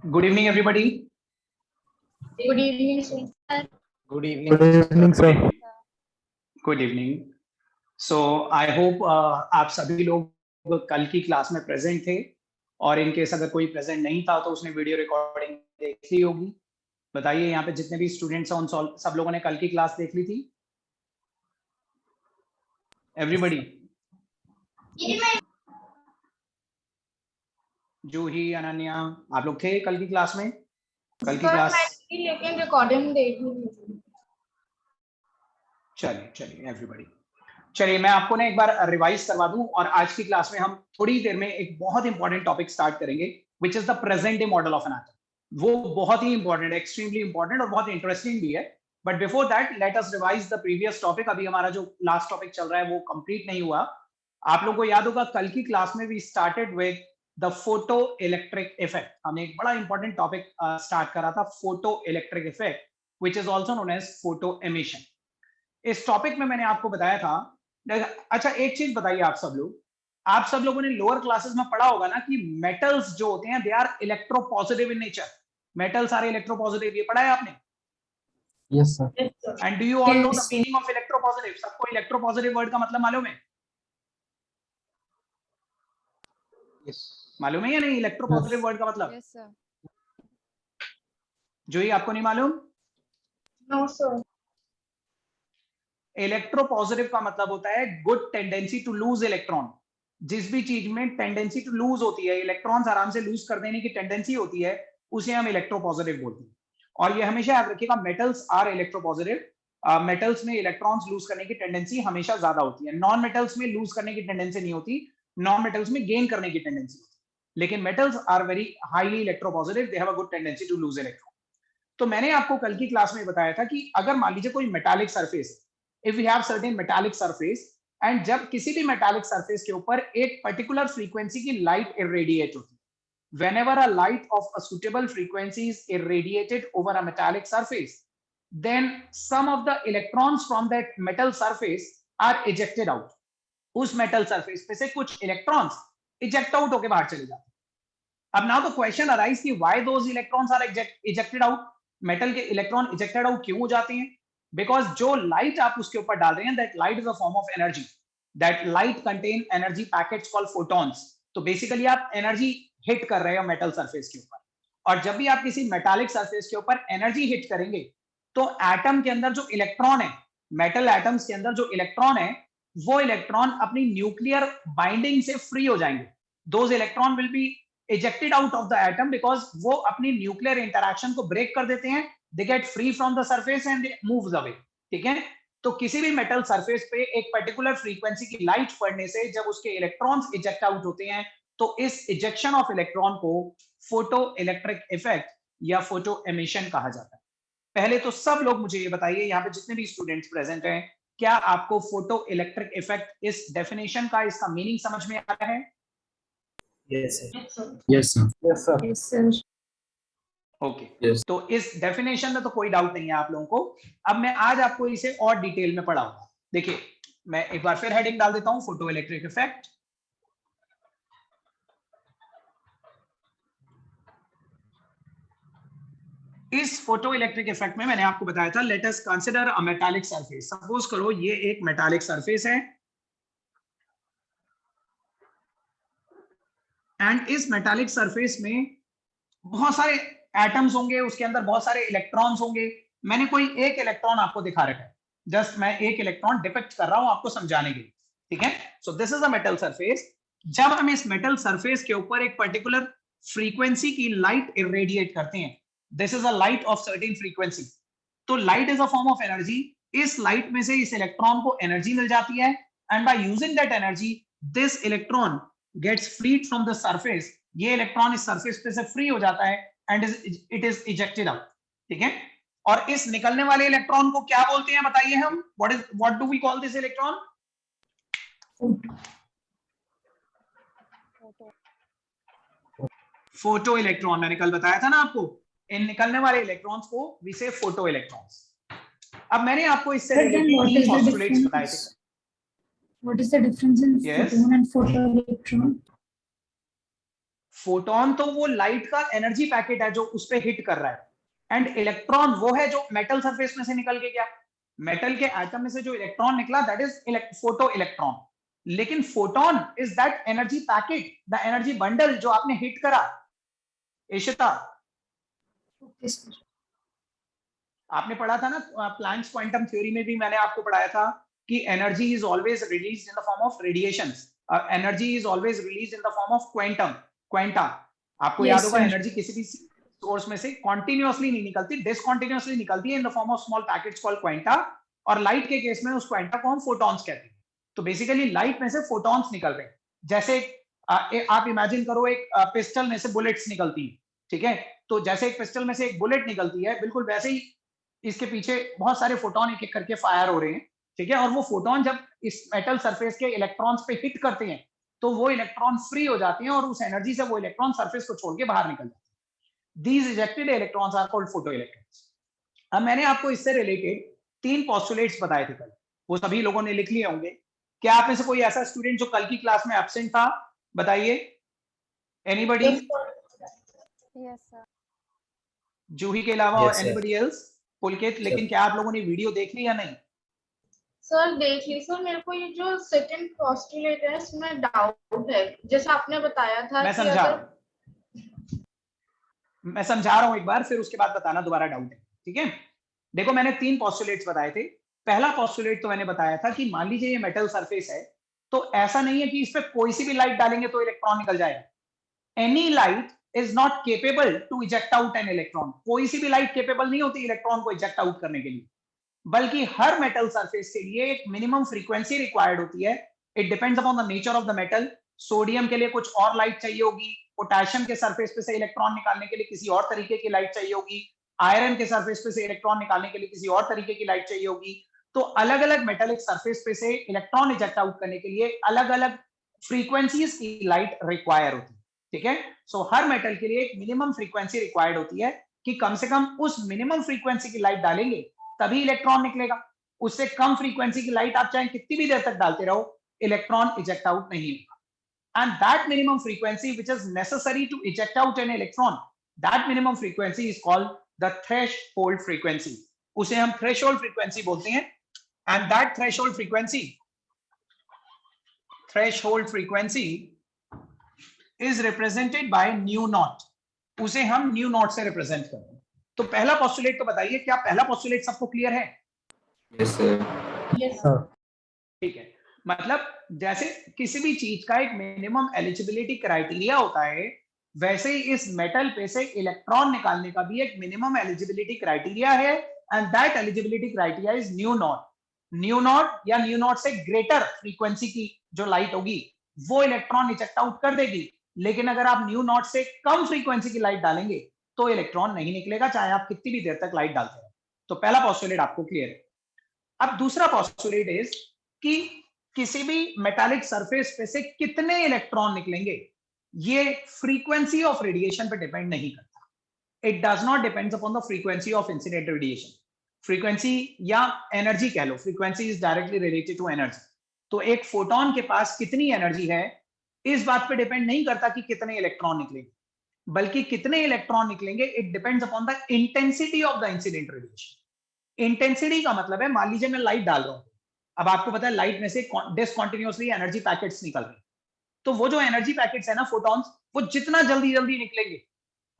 Good evening, everybody. Good evening, sir. Good evening. Good evening, sir. Good evening. So I hope आप सभी लोग कल की class में प्रेजेंट थे, और इन केस अगर कोई प्रेजेंट नहीं था तो उसने वीडियो रिकॉर्डिंग देख ली होगी। बताइए यहाँ पे जितने भी स्टूडेंट्स हैं उन सब लोगों ने कल की क्लास देख ली थी? एवरीबडी? जूही, अनन्या, आप लोग थे कल की क्लास में? कल की क्लास लेकिन रिकॉर्डिंग देखनी। चलिए एवरीबडी, चलिए मैं आपको ना एक बार रिवाइज करवा दूं, और आज की क्लास में हम थोड़ी देर में एक बहुत इंपॉर्टेंट टॉपिक स्टार्ट करेंगे, which is the present day model of an atom. वो बहुत ही इंपॉर्टेंट है, एक्सट्रीमली इंपॉर्टेंट और बहुत इंटरेस्टिंग भी है। But before that let us revise the previous topic. अभी हमारा जो लास्ट टॉपिक चल रहा है वो कंप्लीट नहीं हुआ। आप लोगों को याद होगा कल की क्लास में we started with the photoelectric effect. हमने एक बड़ा इंपॉर्टेंट टॉपिक स्टार्ट करा था, photoelectric effect, which is also known as photoemission. इस टॉपिक में मैंने आपको बताया था। अच्छा, एक चीज बताइए आप सब लोगों ने लोअर क्लासेस में पढ़ा होगा ना कि मेटल्स जो होते हैं they are electropositive in nature. Metals are electropositive, ये पढ़ा है आपने? Yes, sir. And do you all know the meaning of electropositive? सबको इलेक्ट्रोपॉजिटिव वर्ड का मतलब मालूम है? Yes. मालूम है या नहीं इलेक्ट्रोपॉजिटिव वर्ड का मतलब? Yes, sir. जो ही आपको नहीं मालूम? No, sir. इलेक्ट्रोपॉजिटिव का मतलब होता है good tendency to lose electron. जिस भी चीज में टेंडेंसी टू लूज होती है, इलेक्ट्रॉन्स आराम से लूज कर देने की टेंडेंसी होती है, उसे हम इलेक्ट्रोपॉजिटिव बोलते हैं। और ये हमेशा याद रखिएगा, मेटल्स आर इलेक्ट्रोपॉजिटिव। मेटल्स में इलेक्ट्रॉन्स लूज करने की टेंडेंसी हमेशा ज्यादा होती है। नॉन मेटल्स में लूज करने की टेंडेंसी नहीं होती, नॉन मेटल्स में गेन करने की टेंडेंसी होती है। लेकिन metals are very highly electropositive, they have a good tendency to lose electron. तो मैंने आपको कल की क्लास में बताया था कि अगर मान लीजिए कोई metallic surface, if we have certain metallic surface, and जब किसी भी metallic surface के ऊपर एक particular frequency की light irradiate होती है, whenever a light of a suitable frequency is irradiated over a metallic surface, then some of the electrons from that metal surface are ejected out. उस metal surface पे से कुछ electrons eject out होके बाहर चले जाते हैं। अब now the question arise कि why those electrons are ejected out? metal के electron ejected out क्यों हो जाते हैं? बिकॉज जो लाइट आप उसके ऊपर डाल रहे हैं, that light is a form of energy, that light contain energy packets called photons. तो बेसिकली आप एनर्जी हिट कर रहे हो मेटल सरफेस के ऊपर, और जब भी आप किसी मेटालिक सरफेस के ऊपर एनर्जी हिट करेंगे तो एटम के अंदर जो इलेक्ट्रॉन है, मेटल एटम्स के अंदर जो इलेक्ट्रॉन है, वो इलेक्ट्रॉन अपनी न्यूक्लियर बाइंडिंग से फ्री हो जाएंगे। Those electron will be ejected out of the atom because वो अपनी न्यूक्लियर इंटरैक्शन को ब्रेक कर देते हैं, they get free from the surface and they moves away। ठीक है, तो किसी भी मेटल सरफेस पे एक पर्टिकुलर फ्रीक्वेंसी की लाइट पड़ने से जब उसके इलेक्ट्रॉन्स इजेक्ट आउट होते हैं, तो इस इजेक्शन ऑफ इलेक्ट्रॉन को फोटो इलेक्ट्रिक इफेक्ट या फोटो एमिशन कहा जाता है। पहले तो सब लोग मुझे ये बताइए, यहाँ पे जितने भी स्टूडेंट्स प्रेजेंट हैं, क्या आपको फोटो इलेक्ट्रिक इफेक्ट इस डेफिनेशन का, इसका मीनिंग समझ में आ रहा है? Yes, sir. Yes, sir. Yes, sir. Yes, sir. Okay Yes. तो इस डेफिनेशन में तो कोई डाउट नहीं है आप लोगों को। अब मैं आज आपको इसे और डिटेल में पढ़ाऊंगा। देखिए, मैं एक बार फिर हेडिंग डाल देता हूं, फोटो इलेक्ट्रिक इफेक्ट। इस फोटो इलेक्ट्रिक इफेक्ट में मैंने आपको बताया था, let us consider a metallic surface. Suppose करो ये एक मेटालिक सरफेस है, एंड इस मेटालिक सरफेस में बहुत सारे एटम्स होंगे, उसके अंदर बहुत सारे इलेक्ट्रॉन्स होंगे। मैंने कोई एक इलेक्ट्रॉन आपको दिखा रखा है, जस्ट मैं एक इलेक्ट्रॉन डिपिक्ट कर रहा हूं आपको समझाने के लिए। ठीक है, so this is a metal surface. जब हम इस मेटल सरफेस के ऊपर एक पर्टिकुलर फ्रीक्वेंसी की लाइट इरेडिएट करते हैं, this is a light of certain frequency, तो light is a form of energy. इस लाइट में से इस इलेक्ट्रॉन को एनर्जी मिल जाती है, and by using that energy this electron gets freed from the surface. ये इलेक्ट्रॉन इस सरफेस पे से फ्री हो जाता है and it is ejected out. ठीक है, और इस निकलने वाले इलेक्ट्रॉन को क्या बोलते हैं बताइए हम? What do we call this electron? Photoelectron. मैंने कल बताया था ना आपको, इन निकलने वाले इलेक्ट्रॉन्स को वी से फोटो इलेक्ट्रॉन्स। अब मैंने आपको इससे रिलेटेड तीन पोस्टुलेट्स बताए थे। What is the difference in Yes. photon and photoelectron? Photon तो वो लाइट का एनर्जी पैकेट है जो उस पर हिट कर रहा है, एंड इलेक्ट्रॉन वो है जो मेटल सरफेस में से निकल के गया, मेटल के एटम में से जो इलेक्ट्रॉन निकला दैट इज फोटो इलेक्ट्रॉन। लेकिन photon is that energy packet, the energy bundle जो आपने हिट करा। Ishita, Okay, sir. आपने पढ़ा था ना प्लैंक्स क्वांटम थ्योरी में भी मैंने आपको पढ़ाया था कि energy is always released in the form of radiations, energy is always released in the form of quanta. आपको Yes, याद होगा sir. एनर्जी किसी भी सोर्स में से कॉन्टिन्यूअसली नहीं निकलती, डिसकॉन्टिन्यूअसली निकलती है in the form of small packets called quanta, और लाइट के केस में उस क्वांटा को हम फोटॉन्स कहते हैं। तो बेसिकली लाइट में से फोटॉन्स निकल रहे हैं। जैसे आप इमेजिन करो एक पिस्टल में से बुलेट्स निकलती है, ठीक है, तो जैसे एक पिस्टल में से एक बुलेट निकलती है, बिल्कुल वैसे ही इसके पीछे बहुत सारे फोटोन एक एक करके फायर हो रहे हैं, ठीक है, और वो फोटोन जब इस मेटल सरफेस के इलेक्ट्रॉन्स पे हिट करते हैं तो वो इलेक्ट्रॉन फ्री हो जाते हैं और उस एनर्जी से वो इलेक्ट्रॉन सरफेस को छोड़ के बाहर निकल जाते हैं। These ejected electrons are called photoelectrons. अब मैंने आपको इससे रिलेटेड 3 पोस्टुलेट्स बताए थे कल, वो सभी लोगों ने लिख लिए होंगे। क्या आप में से कोई ऐसा स्टूडेंट जो कल की क्लास में एब्सेंट था? बताइए, anybody? Yes, sir. Yes, sir. जूही के अलावा Yes, और sir. Anybody else? पुलकित, लेकिन क्या आप लोगों ने वीडियो देख ली या नहीं? सर देख ली सर, मेरे को ये जो सेकंड पोस्टुलेट है इसमें डाउट है, जैसे आपने बताया था मैं कि समझा अगर मैं समझा रहा हूं एक बार, फिर उसके बाद बताना दोबारा डाउट है, ठीक है। देखो मैंने 3 पोस्टुलेट्स बताए थे। पहला पोस्टुलेट तो मैंने बताया था कि मान लीजिए ये मेटल सरफेस है, तो ऐसा नहीं है कि इस पे कोई सी भी लाइट डालेंगे तो इलेक्ट्रॉन निकल जाएगा। Any light is not capable to eject out an electron. कोई सी भी लाइट केपेबल नहीं होती इलेक्ट्रॉन को इजेक्ट आउट करने के लिए, बल्कि हर मेटल सरफेस के लिए एक मिनिमम फ्रीक्वेंसी रिक्वायर्ड होती है। It depends upon the nature of the metal. Sodium के लिए कुछ और लाइट चाहिए होगी, पोटेशियम के सरफेस पे से इलेक्ट्रॉन निकालने के लिए किसी और तरीके की लाइट चाहिए होगी, आयरन के सरफेस पे से इलेक्ट्रॉन निकालने के लिए किसी और तरीके की लाइट चाहिए होगी। तो अलग अलग मेटेलिक सरफेस पे से इलेक्ट्रॉन इजेक्ट आउट करने के लिए अलग अलग फ्रीक्वेंसीज की लाइट रिक्वायर होती है, ठीक है। सो हर मेटल के लिए एक मिनिमम फ्रीक्वेंसी रिक्वायर्ड होती है कि कम से कम उस मिनिमम फ्रीक्वेंसी की लाइट डालेंगे तभी इलेक्ट्रॉन निकलेगा। उससे कम फ्रीक्वेंसी की लाइट आप चाहे कितनी भी देर तक डालते रहो, इलेक्ट्रॉन इजेक्ट आउट नहीं होगा। And that minimum frequency which is necessary to eject out an electron, that minimum frequency is called the threshold frequency. उसे हम threshold frequency बोलते हैं। And that threshold frequency is represented by nu naught. उसे हम nu naught से represent करते हैं। तो पहला पोस्टुलेट तो बताइए, क्या पहला पोस्टुलेट सबको क्लियर है? Yes, sir. yes, Sir. ठीक है, मतलब जैसे किसी भी चीज का एक मिनिमम एलिजिबिलिटी क्राइटेरिया होता है, वैसे ही इस मेटल पे से इलेक्ट्रॉन निकालने का भी एक मिनिमम एलिजिबिलिटी क्राइटेरिया है, and that eligibility criteria is new not. Nu not या न्यू नॉट से ग्रेटर फ्रीक्वेंसी की जो लाइट होगी वो इलेक्ट्रॉन इजेक्ट आउट कर देगी, लेकिन अगर आप न्यू नॉट से कम फ्रीक्वेंसी की लाइट डालेंगे तो इलेक्ट्रॉन नहीं निकलेगा, चाहे आप कितनी भी देर तक लाइट डालते रहो। तो पहला पोस्टुलेट आपको क्लियर है। अब दूसरा पोस्टुलेट इज कि किसी भी मेटालिक सरफेस पे से कितने इलेक्ट्रॉन निकलेंगे ये फ्रीक्वेंसी ऑफ रेडिएशन पे डिपेंड नहीं करता। It does not depends upon the frequency of incident radiation. Frequency या एनर्जी कह लो, frequency is directly related to energy. तो एक फोटोन के पास कितनी एनर्जी है इस बात पे डिपेंड नहीं करता कि कितने इलेक्ट्रॉन निकलेंगे, बल्कि कितने इलेक्ट्रॉन निकलेंगे it depends upon the intensity of the incident radiation. Intensity का मतलब है, मान लीजिए मैं लाइट डाल रहा हूं, अब आपको पता है लाइट में से डिसकंटिन्यूअसली एनर्जी पैकेट्स निकल रहे हैं, तो वो जो एनर्जी पैकेट्स है ना फोटॉन्स, वो जितना जल्दी जल्दी निकलेंगे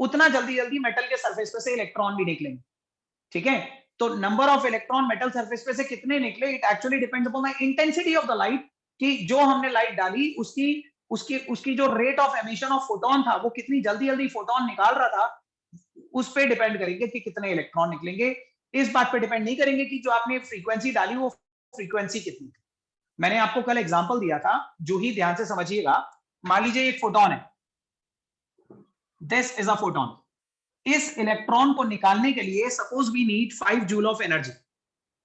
उतना जल्दी जल्दी मेटल के सरफेस पे से इलेक्ट्रॉन भी निकलेंगे, ठीक है। तो number of electron metal surface पे से कितने निकले it actually depends upon the intensity of the light, कि जो हमने लाइट डाली उसकी उसकी उसकी जो rate of emission of photon था, वो कितनी जल्दी जल्दी फोटोन निकाल रहा था, उस पर डिपेंड करेंगे कि कितने इलेक्ट्रॉन निकलेंगे। इस बात पे डिपेंड नहीं करेंगे कि जो आपने फ्रीक्वेंसी डाली वो फ्रीक्वेंसी कितनी। मैंने आपको कल एग्जांपल दिया था, जो ही ध्यान से समझिएगा। मान लीजिए एक फोटोन है, दिस इज अ फोटोन। इस इलेक्ट्रॉन को निकालने के लिए suppose we need 5 joule of energy.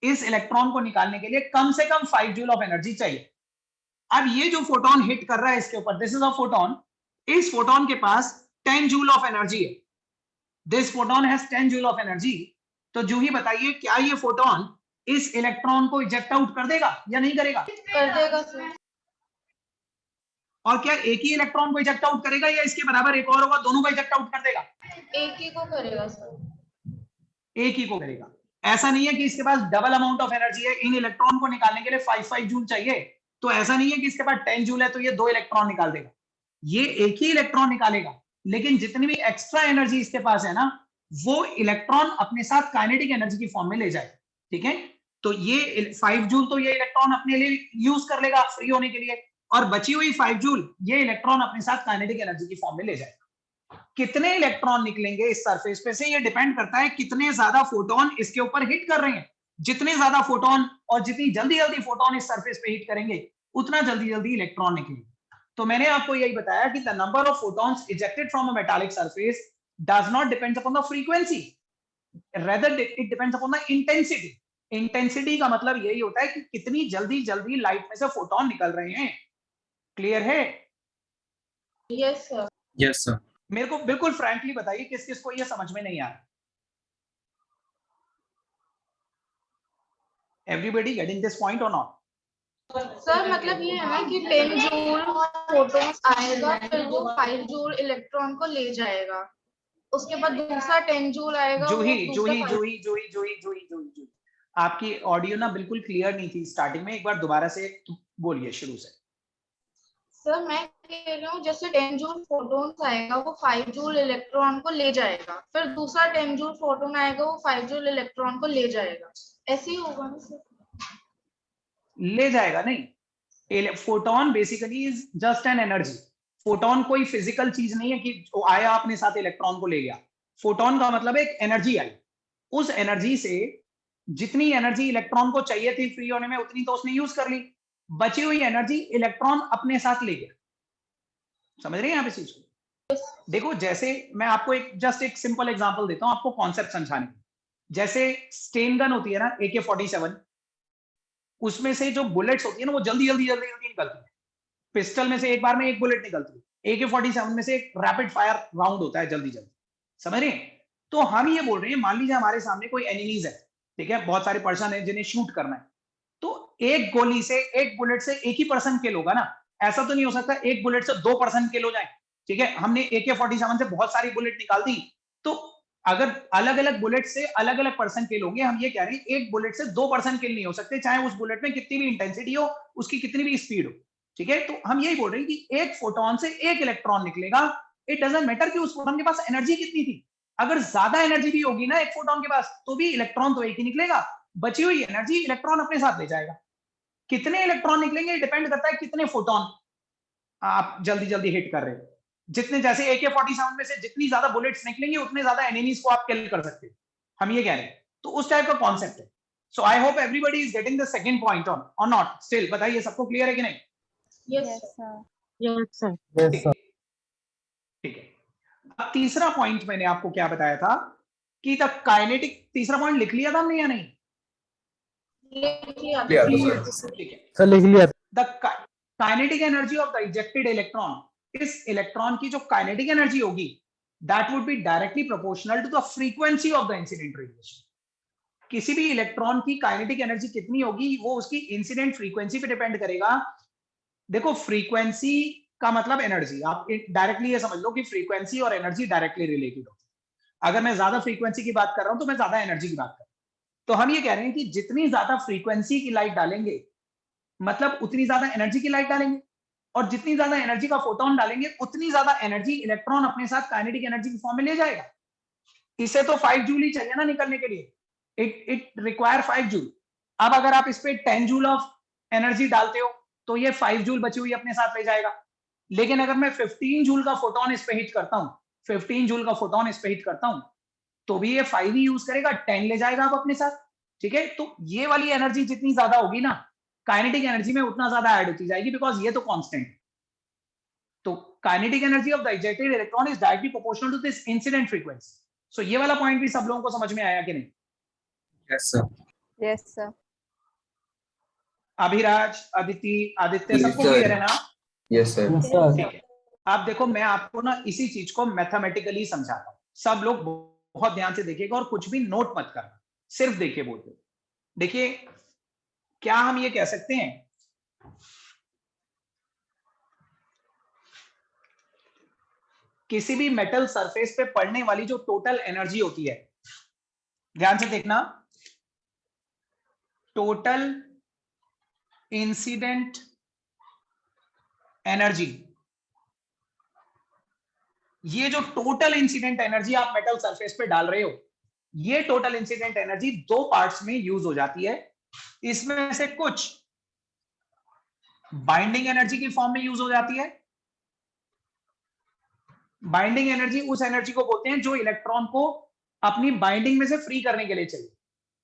इस इलेक्ट्रॉन को निकालने के लिए कम से कम 5 जूल ऑफ एनर्जी चाहिए। अब ये जो फोटोन हिट कर रहा है इसके ऊपर, दिस इज अ फोटोन, इस फोटोन के पास 10 जूल ऑफ एनर्जी है। This photon has 10 joule of energy. तो जो ही बताइए, क्या ये फोटोन इस इलेक्ट्रॉन को इजेक्ट आउट कर देगा या नहीं करेगा? कर देगा सर। और क्या एक ही इलेक्ट्रॉन को इजेक्ट आउट करेगा या इसके बराबर एक और होगा, दोनों को इजेक्ट आउट कर देगा? एक ही को करेगा सर। एक ही को करेगा। ऐसा नहीं है कि इसके पास डबल अमाउंट ऑफ एनर्जी है, इन इलेक्ट्रॉन को निकालने के लिए 5 जूल चाहिए, तो ऐसा नहीं है कि इसके पास 10 जूल है तो ये 2 इलेक्ट्रॉन निकाल देगा, ये एक ही इलेक्ट्रॉन निकालेगा। लेकिन जितनी भी एक्स्ट्रा एनर्जी इसके पास है ना, वो इलेक्ट्रॉन अपने साथ काइनेटिक एनर्जी की फॉर्म में ले जाएगा। ठीक है, तो ये 5 जूल तो ये इलेक्ट्रॉन अपने लिए यूज कर लेगा फ्री होने के लिए, और बची हुई 5 जूल ये इलेक्ट्रॉन अपने साथ काइनेटिक एनर्जी की फॉर्म में ले जाएगा। कितने इलेक्ट्रॉन निकलेंगे इस सरफेस पे से ये डिपेंड करता है कितने ज्यादा फोटोन इसके ऊपर हिट कर रहे हैं। जितने ज्यादा फोटोन और जितनी जल्दी जल्दी फोटोन इस सरफेस पे हिट करेंगे, उतना जल्दी जल्दी इलेक्ट्रॉन निकलेंगे। तो मैंने आपको यही बताया कि the number of photons ejected from a metallic surface does not depends upon the frequency, rather it depends upon the intensity. Intensity का मतलब यही होता है कि कितनी जल्दी जल्दी लाइट में से फोटोन निकल रहे हैं। क्लियर है? Yes sir. Yes, sir. मेरे को बिल्कुल फ्रैंकली बताइए किस किस को ये समझ में नहीं आ रहा? एवरीबॉडी गेटिंग दिस पॉइंट और नॉट? सर मतलब ये है ना कि 10 जूल फोटॉन आएगा, फिर वो 5 जूल इलेक्ट्रॉन को ले जाएगा, उसके बाद दूसरा 10 जूल आएगा, जूही, आपकी ऑडियो ना बिल्कुल क्लियर नहीं थी स्टार्टिंग में, एक बार दोबारा से बोलिए शुरू से। सर मैं कह रही हूँ जैसे 10 जूल फोटॉन आएगा वो 5 जूल इलेक्ट्रॉन को ले जाएगा, फिर दूसरा 10 जूल फोटॉन आएगा वो 5 जूल इलेक्ट्रॉन को ले जाएगा, ऐसे ही होगा ना सर? ले जाएगा नहीं, photon basically is just an energy. Photon कोई फिजिकल चीज नहीं है कि वो आया अपने साथ इलेक्ट्रॉन को ले गया। फोटोन का मतलब एक एनर्जी आई, उस एनर्जी से जितनी एनर्जी इलेक्ट्रॉन को चाहिए थी फ्री होने में उतनी तो उसने यूज कर ली, बची हुई एनर्जी इलेक्ट्रॉन अपने साथ ले गया। समझ रहे हैं आप इस चीज को? देखो जैसे मैं आपको एक जस्ट एक सिंपल एग्जांपल देता हूं आपको कॉन्सेप्ट समझाने के। जैसे स्टेन गन होती है ना AK-47, उसमें से जो बुलेट्स होती है ना वो जल्दी जल्दी जल्दी जल्दी निकलती है। पिस्टल में से एक बार में एक बुलेट निकलती है, AK-47 में से एक रैपिड फायर राउंड होता है जल्दी जल्दी। समझ रहे हैं? तो हम ये बोल रहे हैं, मान लीजिए हमारे सामने कोई एनिमीज है, ठीक है, बहुत सारे पर्सन है जिन्हें शूट करना है, तो एक गोली से एक बुलेट से एक ही पर्सन किल होगा ना? ऐसा तो नहीं हो सकता एक बुलेट से 2 पर्सन किल हो जाए। ठीक है, हमने AK-47 से बहुत सारी बुलेट निकाल दी, तो अगर अलग अलग बुलेट से अलग अलग पर्सन किल होंगे, हम ये कह रहे हैं एक बुलेट से 2 पर्सन किल नहीं हो सकते, चाहे उस बुलेट में कितनी भी इंटेंसिटी हो, उसकी कितनी भी स्पीड हो। ठीक है, तो हम यही बोल रहे हैं कि एक फोटोन से एक इलेक्ट्रॉन निकलेगा, इट डजंट मैटर कि उस फोटोन के पास एनर्जी कितनी थी। अगर ज्यादा एनर्जी भी होगी ना एक फोटोन के पास, तो भी इलेक्ट्रॉन तो एक ही निकलेगा, बची हुई एनर्जी इलेक्ट्रॉन अपने साथ ले जाएगा। कितने इलेक्ट्रॉन निकलेंगे डिपेंड करता है कितने फोटोन आप जल्दी जल्दी हिट कर रहे हो। जितने जैसे AK-47 में से जितनी ज्यादा बुलेट्स निकलेंगी उतने ज्यादा एनिमीज को आप किल कर सकते हो, हम ये कह रहे हैं। तो उस टाइप का कॉन्सेप्ट है। So I hope everybody is getting the second point on और नॉट? स्टिल बताइए सबको क्लियर है कि नहीं? Yes sir. Yes, sir. Yes, sir. ठीक है, अब तीसरा पॉइंट मैंने आपको क्या बताया था कि द काइनेटिक, तीसरा पॉइंट लिख लिया था हमने या नहीं? ठीक है, सर लिख लिया। The kinetic energy of the ejected electron, इस इलेक्ट्रॉन की जो काइनेटिक एनर्जी होगी that would be directly proportional to the frequency of the incident radiation. किसी भी इलेक्ट्रॉन की काइनेटिक एनर्जी कितनी होगी वो उसकी इंसिडेंट फ्रीक्वेंसी पे डिपेंड करेगा। देखो फ्रीक्वेंसी का मतलब एनर्जी, आप डायरेक्टली ये समझ लो कि फ्रीक्वेंसी और एनर्जी डायरेक्टली रिलेटेड होती है। अगर मैं ज्यादा फ्रीक्वेंसी की बात कर रहा हूं तो मैं ज्यादा एनर्जी की बात कर रहा हूं। तो हम ये कह रहे हैं कि जितनी ज्यादा फ्रीक्वेंसी की लाइट डालेंगे मतलब उतनी ज्यादा एनर्जी की लाइट डालेंगे, और जितनी ज्यादा एनर्जी का फोटोन डालेंगे उतनी ज्यादा एनर्जी इलेक्ट्रॉन अपने साथ काइनेटिक एनर्जी की फॉर्म में ले जाएगा। इसे तो 5 जूल ही चाहिए ना निकलने के लिए, इट रिक्वायर 5 जूल। अब अगर आप इस पे 10 जूल ऑफ एनर्जी डालते हो तो ये 5 जूल बची हुई अपने साथ ले जाएगा। लेकिन अगर मैं 15 जूल का फोटोन इस पे हिट करता हूं, 15 जूल का फोटोन इस पे हिट करता हूं, तो भी ये 5 ही यूज करेगा, 10 ले जाएगा आप अपने साथ। ठीक है, तो ये वाली एनर्जी जितनी ज्यादा होगी ना काइनेटिक एनर्जी में उतना ज्यादा ऐड होती जाएगी, बिकॉज ये तो कांस्टेंट है। तो kinetic energy of the ejected electron is directly proportional to this incident frequency. So ये वाला पॉइंट भी सब लोगों को समझ में आया कि नहीं? Yes, sir. Yes, sir. Abhiraj, Aditi, Aditya, Yes, सबको sir. क्लियर है ना? Yes, sir. Yes, sir. ठीक है, अब देखो मैं आपको ना इसी चीज को मैथमेटिकली समझाता हूं, सब लोग बहुत ध्यान से देखिएगा और कुछ भी नोट मत करना, सिर्फ देखिए बोर्ड पे। देखिए क्या हम ये कह सकते हैं किसी भी मेटल सरफेस पे पड़ने वाली जो टोटल एनर्जी होती है, ध्यान से देखना, टोटल इंसिडेंट एनर्जी, ये जो टोटल इंसिडेंट एनर्जी आप मेटल सरफेस पे डाल रहे हो, ये टोटल इंसिडेंट एनर्जी दो पार्ट्स में यूज हो जाती है। इसमें से कुछ बाइंडिंग एनर्जी की फॉर्म में यूज हो जाती है। बाइंडिंग एनर्जी उस एनर्जी को बोलते हैं जो इलेक्ट्रॉन को अपनी बाइंडिंग में से फ्री करने के लिए चाहिए।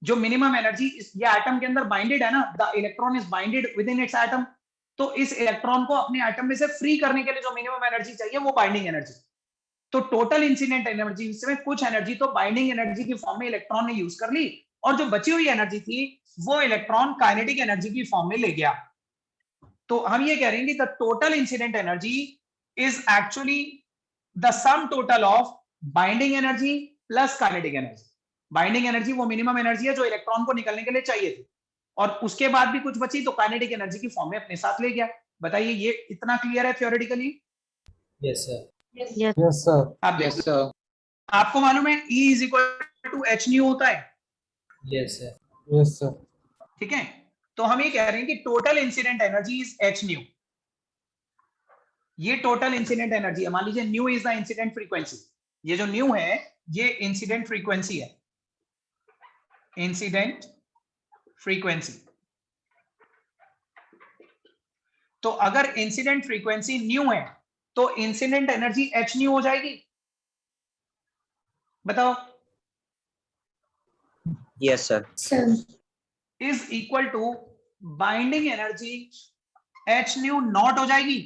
जो मिनिमम एनर्जी, ये एटम के अंदर बाइंडेड है ना, the electron is binded with in its atom, तो इस इलेक्ट्रॉन को अपने एटम में से फ्री करने के लिए जो मिनिमम एनर्जी चाहिए वो बाइंडिंग एनर्जी। तो टोटल इंसिडेंट एनर्जी में कुछ एनर्जी तो बाइंडिंग एनर्जी की फॉर्म में इलेक्ट्रॉन ने यूज कर ली, और जो बची हुई एनर्जी थी वो इलेक्ट्रॉन काइनेटिक एनर्जी की फॉर्म में ले गया। तो हम ये कह रहे हैं कि the total incident energy is actually the sum total of binding energy plus kinetic energy. Binding energy वो मिनिमम एनर्जी है जो इलेक्ट्रॉन को निकलने के लिए चाहिए थी, और उसके बाद भी कुछ बची तो काइनेटिक एनर्जी की फॉर्म में अपने साथ ले गया। बताइए ये इतना क्लियर है theoretically? Yes, sir. Yes, sir. आप Yes, देखो, sir. आपको मालूम है E is equal to H nu होता है, Yes, sir. Yes, sir. ठीक है? तो हम ये कह रहे हैं कि total incident energy is H new. ये टोटल इंसिडेंट एनर्जी है। मान लीजिए new is the incident frequency, ये जो न्यू है ये इंसिडेंट फ्रीक्वेंसी है, इंसिडेंट फ्रीक्वेंसी। तो अगर इंसिडेंट फ्रीक्वेंसी न्यू है तो इंसिडेंट एनर्जी एच न्यू हो जाएगी। बताओ। Yes, sir. Is equal to binding energy H nu naught हो जाएगी,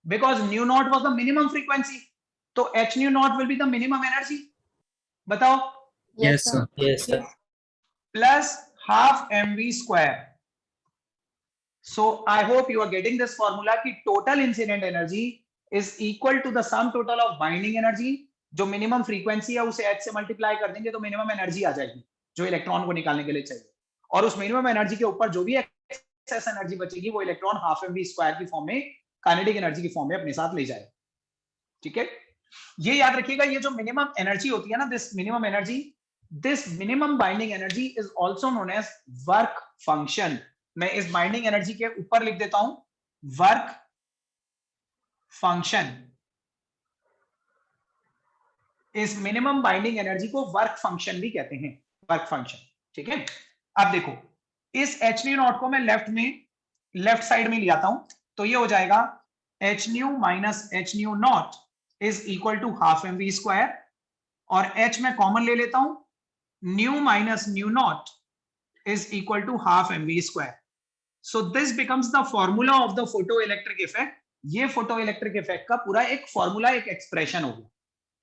because nu naught was the minimum frequency, तो H nu naught will be the minimum energy. बताओ। Yes, sir. Yes, sir. Plus half mv square. So I hope you are getting this formula कि total incident energy is equal to the sum total of binding energy, जो minimum frequency है उसे h से multiply कर देंगे तो minimum energy आ जाएगी जो इलेक्ट्रॉन को निकालने के लिए चाहिए, और उस मिनिमम एनर्जी के ऊपर जो भी एक्सेस एनर्जी बचेगी वो इलेक्ट्रॉन हाफ mv स्क्वायर की फॉर्म में, काइनेटिक एनर्जी की फॉर्म में अपने साथ ले जाएगा। ठीक है, ये याद रखिएगा, ये जो मिनिमम एनर्जी होती है ना, this minimum energy, this minimum binding energy is also known as work function. मैं इस बाइंडिंग एनर्जी के ऊपर लिख देता हूं वर्क फंक्शन। इस मिनिमम बाइंडिंग एनर्जी को वर्क फंक्शन भी कहते हैं, वर्क फंक्शन। ठीक है, अब देखो इस एच न्यू नॉट को मैं लेफ्ट साइड में ले आता हूं, तो ये हो जाएगा H nu minus H nu naught is equal to half mv square, और एच में कॉमन ले लेता हूं, nu minus nu naught is equal to half mv square. So this becomes the formula of the photoelectric effect. ये photoelectric effect का पूरा एक formula, एक एक्सप्रेशन होगा।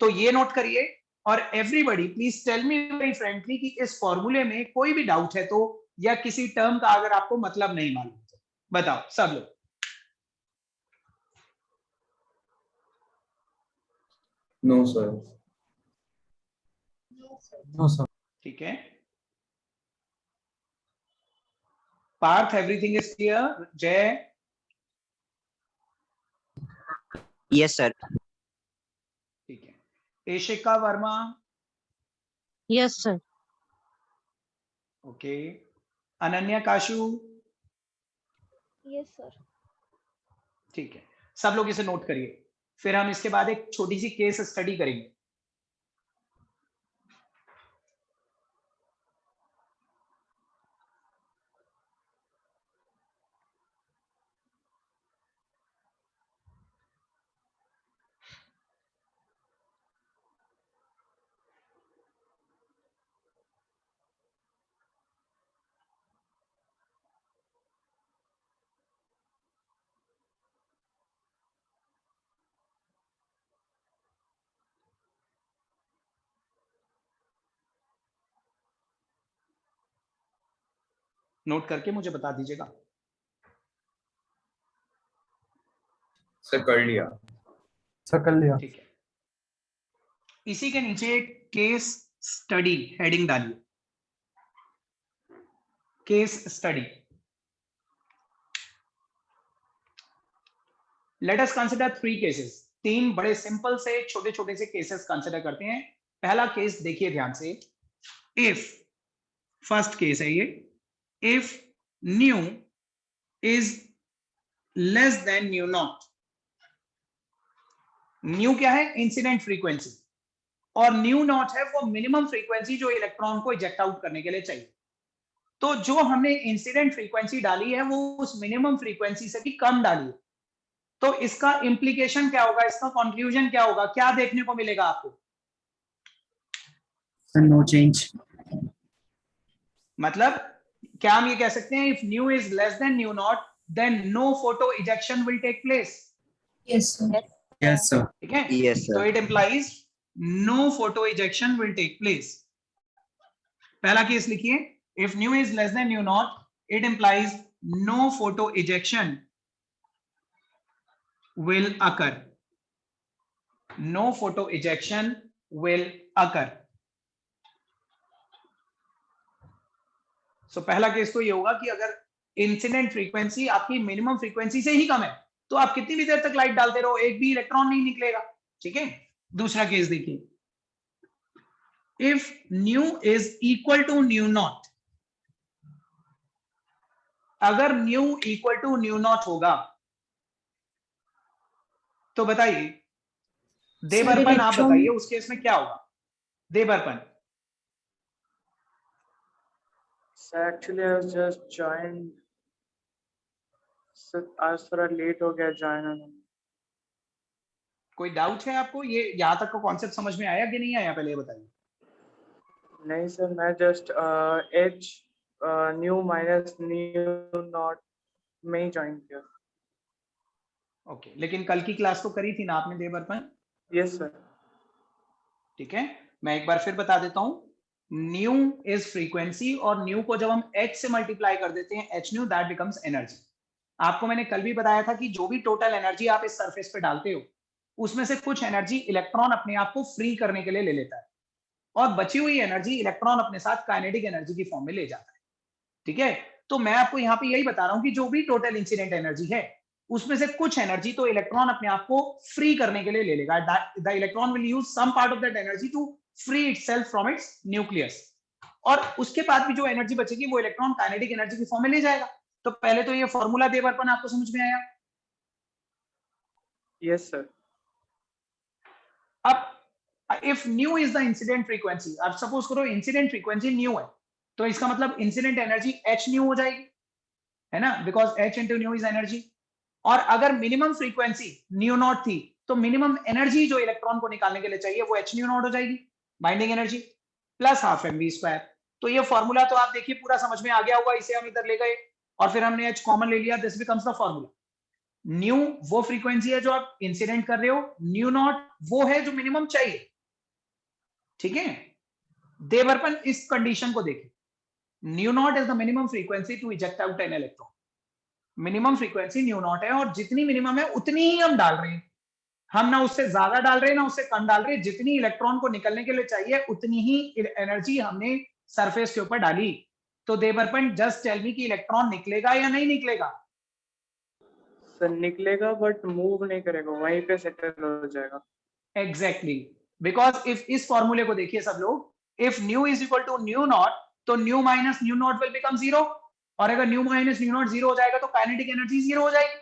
तो ये नोट करिए, और everybody please tell me very frankly कि इस फॉर्मूले में कोई भी डाउट है तो, या किसी टर्म का अगर आपको मतलब नहीं मालूम तो बताओ सब लोग। No, sir. No, sir. ठीक है, Parth everything is clear? Jay? Yes, sir. ठीक है, Eshika Verma? Yes, sir. Okay, Ananya Kashu? Yes sir. ठीक है, सब लोग इसे नोट करिए, फिर हम इसके बाद एक छोटी सी केस स्टडी करेंगे। नोट करके मुझे बता दीजिएगा। Sir, कर लिया। Sir, कर लिया. ठीक है, इसी के नीचे केस स्टडी हेडिंग डालिए, case study. Let us consider 3 cases. तीन बड़े सिंपल से छोटे छोटे से केसेस कंसिडर करते हैं। पहला केस देखिए ध्यान से, इफ, फर्स्ट केस है ये, if nu is less than nu not. New क्या है? इंसिडेंट फ्रीक्वेंसी, और न्यू नॉट है वो मिनिमम फ्रीक्वेंसी जो इलेक्ट्रॉन को इजेक्ट आउट करने के लिए चाहिए। तो जो हमने इंसिडेंट फ्रीक्वेंसी डाली है वो उस मिनिमम फ्रीक्वेंसी से भी कम डाली है। तो इसका इंप्लीकेशन क्या होगा, इसका कंक्लूजन क्या होगा, क्या देखने को मिलेगा आपको? No change. मतलब क्या हम ये कह सकते हैं, if nu is less than nu naught then no photo ejection will take place? Yes sir. Yes sir. ठीक है, यस तो sir. It implies no photo ejection will take place. पहला केस लिखिए, if nu is less than nu naught it implies no photo ejection will occur. No photo ejection will occur. So पहला केस तो ये होगा कि अगर इंसिडेंट फ्रीक्वेंसी आपकी मिनिमम फ्रीक्वेंसी से ही कम है तो आप कितनी भी देर तक लाइट डालते रहो, एक भी इलेक्ट्रॉन नहीं निकलेगा। ठीक है, दूसरा केस देखिए, if nu is equal to nu naught, अगर nu equal to nu naught होगा तो बताइए देवर्पन, आप बताइए उस केस में क्या होगा? देवर्पन। So actually I was just joined. So आज थोड़ा लेट हो गया ज्वाइन होने में। कोई डाउट है आपको? ये यहाँ तक का कॉन्सेप्ट समझ में आया कि नहीं आया, पहले ये बताइए। नहीं सर, मैं just H nu minus nu naught में ही ज्वाइन किया। ओके, लेकिन कल की क्लास तो करी थी ना आपने देवर्पन? Yes sir. ठीक है, मैं एक बार फिर बता देता हूं, न्यू इज फ्रीक्वेंसी और न्यू को जब हम एच से मल्टीप्लाई कर देते हैं, H new, that becomes energy. आपको मैंने कल भी बताया था कि जो भी टोटल एनर्जी आप इस सरफेस पे डालते हो उसमें से कुछ एनर्जी इलेक्ट्रॉन अपने आप को फ्री करने के लिए ले लेता है और बची हुई एनर्जी इलेक्ट्रॉन अपने साथ काइनेटिक एनर्जी की फॉर्म में ले जाता है। ठीक है, तो मैं आपको यहाँ पे यही बता रहा हूं कि जो भी टोटल इंसिडेंट एनर्जी है उसमें से कुछ एनर्जी तो इलेक्ट्रॉन अपने आप को फ्री करने के लिए ले लेगा। The electron will use some part of that energy to free itself from its nucleus, और उसके बाद भी जो एनर्जी बचेगी वो इलेक्ट्रॉन काइनेटिक एनर्जी की फॉर्म में ले जाएगा। तो पहले तो ये फॉर्मूला देवर्पन आपको समझ में आया? Yes sir. अब if nu is the incident frequency, अब सपोज करो इंसिडेंट फ्रीक्वेंसी न्यू है, तो इसका मतलब इंसिडेंट एनर्जी एच न्यू हो जाएगी, है ना, because H into new is energy. और अगर मिनिमम फ्रीक्वेंसी न्यू नॉट थी तो मिनिमम एनर्जी जो इलेक्ट्रॉन को निकालने के लिए चाहिए वो एच न्यू नॉट हो जाएगी, binding energy plus half M V square. तो ये फॉर्मूला तो आप देखिए पूरा समझ में आ गया होगा, इसे हम इधर ले गए और फिर हमने एच कॉमन ले लिया, this becomes the formula. New वो फ्रीक्वेंसी है जो आप इंसिडेंट कर रहे हो, न्यू नॉट वो है जो मिनिमम चाहिए। ठीक है, देवर्पन इस कंडीशन को देखिए, nu naught is the minimum frequency to eject out an electron. Minimum frequency nu naught है और जितनी मिनिमम है उतनी ही हम डाल रहे हैं, हम ना उससे ज्यादा डाल रहे हैं ना उससे कम डाल रहे हैं, जितनी इलेक्ट्रॉन को निकलने के लिए चाहिए उतनी ही एनर्जी हमने सरफेस के ऊपर डाली। तो देवर्पन जस्ट टेल मी कि इलेक्ट्रॉन निकलेगा या नहीं निकलेगा? सर निकलेगा बट मूव नहीं करेगा, वहीं पे सेटल हो जाएगा। एग्जैक्टली, बिकॉज इफ इस फॉर्मूले को देखिए सब लोग, if nu is equal to nu naught तो nu minus nu naught will become zero, और अगर nu minus nu naught zero हो जाएगा तो काइनेटिक एनर्जी जीरो हो जाएगी,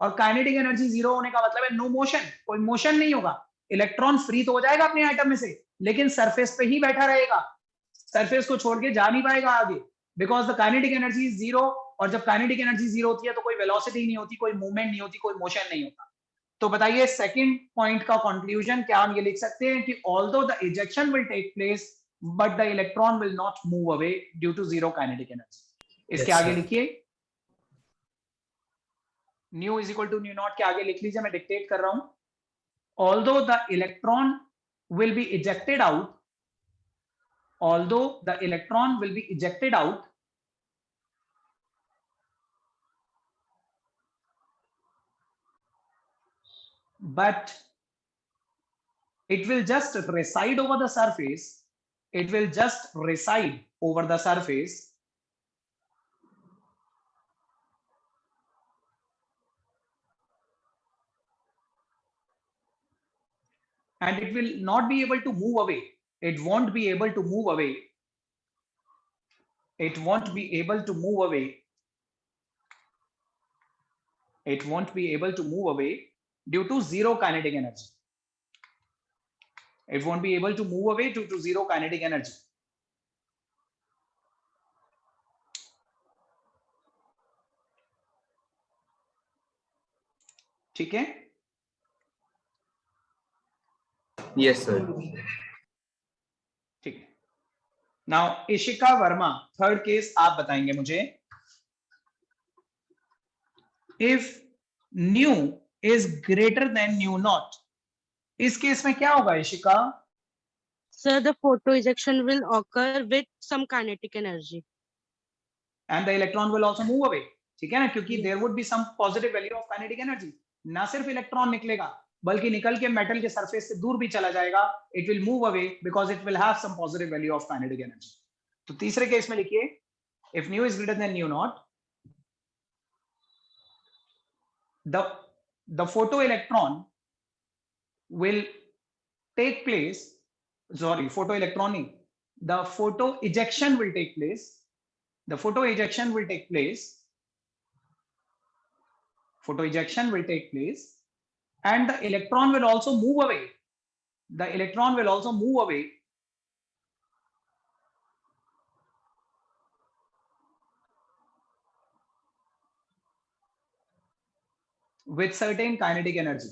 और काइनेटिक एनर्जी जीरो होने का मतलब है नो मोशन, कोई मोशन नहीं होगा। इलेक्ट्रॉन फ्री तो हो जाएगा अपने आइटम में से लेकिन सरफेस पे ही बैठा रहेगा, सरफेस को छोड़ के जा नहीं पाएगा आगे, because the kinetic energy is zero. और जब काइनेटिक एनर्जी जीरो होती है तो कोई वेलोसिटी नहीं होती, कोई मूवमेंट नहीं होती, कोई मोशन नहीं होता। तो बताइए सेकंड पॉइंट का कंक्लूजन क्या हम ये लिख सकते हैं कि although the ejection will take place but the electron will not move away due to zero kinetic energy. इसके आगे लिखिए, nu is equal to nu naught के आगे लिख लीजिए, मैं डिक्टेट कर रहा हूं, although the electron will be ejected out, although the electron will be ejected out, but it will just reside over the surface, it will just reside over the surface and it will not be able to move away. It won't be able to move away. It won't be able to move away. It won't be able to move away due to zero kinetic energy. It won't be able to move away due to zero kinetic energy. ठीक है? Yes, sir. ठीक है. Now Ishika Verma, third case आप बताएंगे मुझे. If nu is greater than nu naught, इस case में क्या होगा Ishika? Sir, the photo ejection will occur with some kinetic energy. And the electron will also move away. ठीक है ना, क्योंकि Yes. there would be some positive value of kinetic energy. ना सिर्फ इलेक्ट्रॉन निकलेगा बल्कि निकल के मेटल के सरफेस से दूर भी चला जाएगा. It will move away because it will have some positive value of kinetic energy. तो तीसरे केस में लिखिए, if nu is greater than nu naught, the photoelectron will take place, sorry, photoelectron नहीं, the photo ejection will take place. The photo ejection will take place. Photo ejection will take place, and the electron will also move away. The electron will also move away with certain kinetic energy.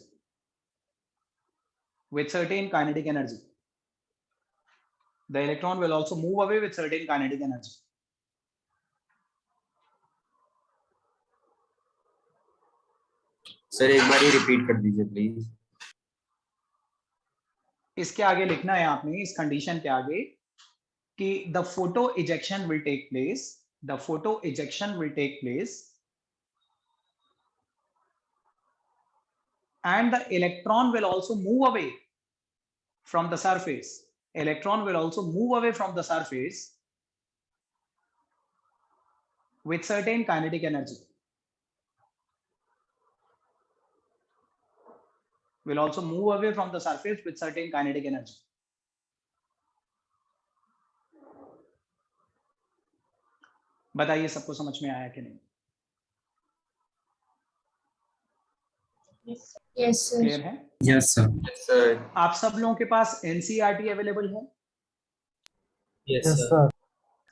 With certain kinetic energy. The electron will also move away with certain kinetic energy. Sir एक बार ही repeat कर दीजिए please. इसके आगे लिखना है आपने, इस condition के आगे, कि the photo ejection will take place. The photo ejection will take place, and the electron will also move away from the surface. Electron will also move away from the surface with certain kinetic energy. Will also move away from the surface with certain kinetic energy. बताइए सबको समझ में आया कि नहीं? Yes, sir. Clear है? Yes, sir. Yes, sir. आप सब लोगों के पास एनसीईआरटी अवेलेबल है? Yes, Yes, sir. sir.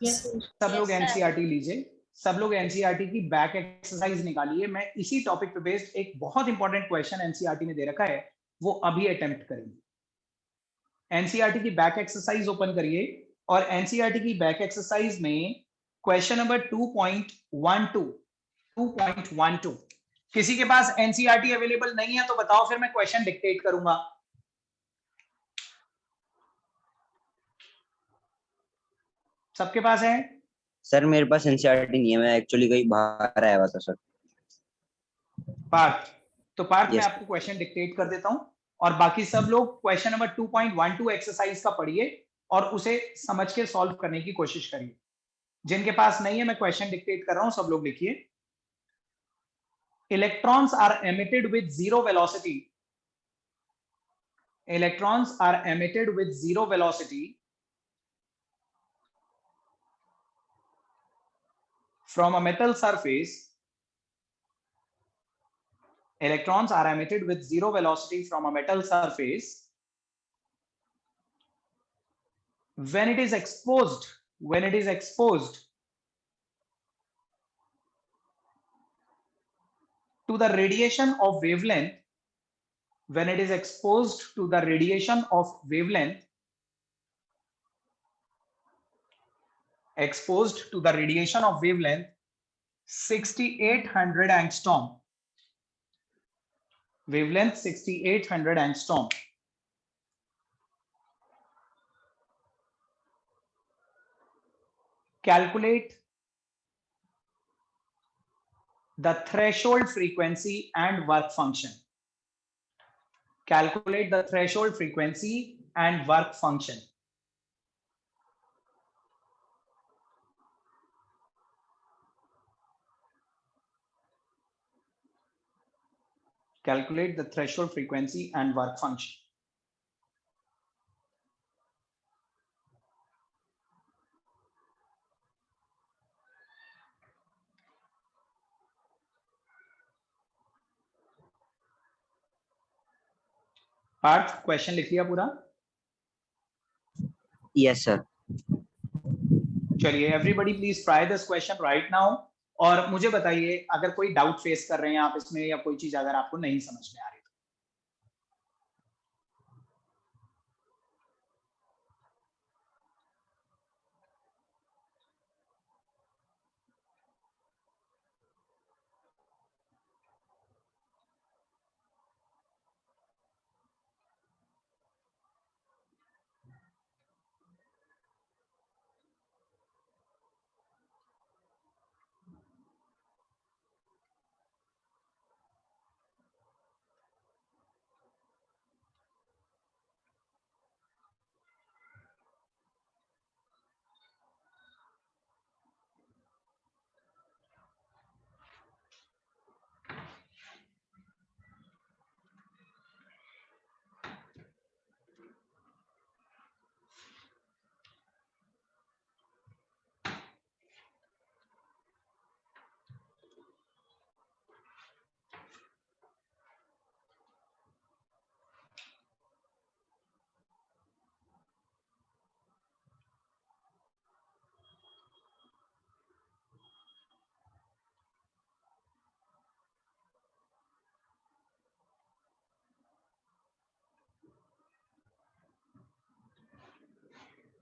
Yes, sir. सब लोग एनसीईआरटी लीजिए. सब लोग एनसीईआरटी की बैक एक्सरसाइज निकालिए. मैं इसी टॉपिक पे बेस्ड एक बहुत इंपॉर्टेंट क्वेश्चन एनसीईआरटी में दे रखा है, वो अभी अटेम्प्ट करेंगे. एनसीईआरटी की बैक एक्सरसाइज ओपन करिए और एनसीईआरटी की बैक एक्सरसाइज में क्वेश्चन नंबर 2.12 किसी के पास एनसीईआरटी अवेलेबल नहीं है तो बताओ, फिर मैं क्वेश्चन डिक्टेट करूंगा. सबके पास है? सर मेरे पास एनसीईआरटी नहीं है, मैं एक्चुअली कहीं बाहर आया हुआ था सर. पार्थ, तो पार्थ मैं Yes. आपको क्वेश्चन डिक्टेट कर देता हूं और बाकी सब लोग क्वेश्चन नंबर 2.12 एक्सरसाइज का पढ़िए और उसे समझ के सॉल्व करने की कोशिश करिए. जिनके पास नहीं है मैं क्वेश्चन डिक्टेट कर रहा हूं, सब लोग लिखिए. Electrons are emitted with zero velocity. Electrons are emitted with zero velocity from a metal surface. Electrons are emitted with zero velocity from a metal surface when it is exposed to the radiation of wavelength. When it is exposed to the radiation of wavelength, exposed to the radiation of wavelength 6800 angstrom. Wavelength 6800 angstrom. Calculate the threshold frequency and work function. Calculate the threshold frequency and work function. Calculate the threshold frequency and work function. Parth question लिख लिया पूरा? Yes, sir. चलिए everybody please try this question right now, और मुझे बताइए अगर कोई doubt face कर रहे हैं आप इसमें, या कोई चीज अगर आपको नहीं समझ में आ रही।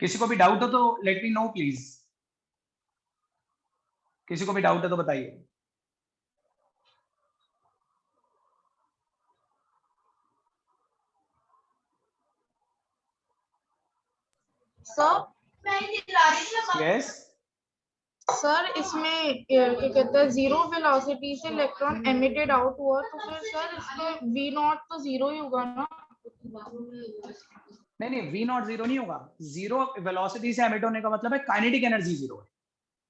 किसी को भी डाउट हो तो लेट मी नो प्लीज। किसी को भी डाउट है तो बताइए। यस सर इसमें क्या कहते हैं, जीरो वेलोसिटी से इलेक्ट्रॉन एमिटेड आउट हुआ, तो फिर सर इसके वी नॉट तो जीरो ही होगा ना? नहीं नहीं, वी नॉट जीरो नहीं होगा। जीरो वेलोसिटी से एमिट होने का मतलब है काइनेटिक एनर्जी जीरो है,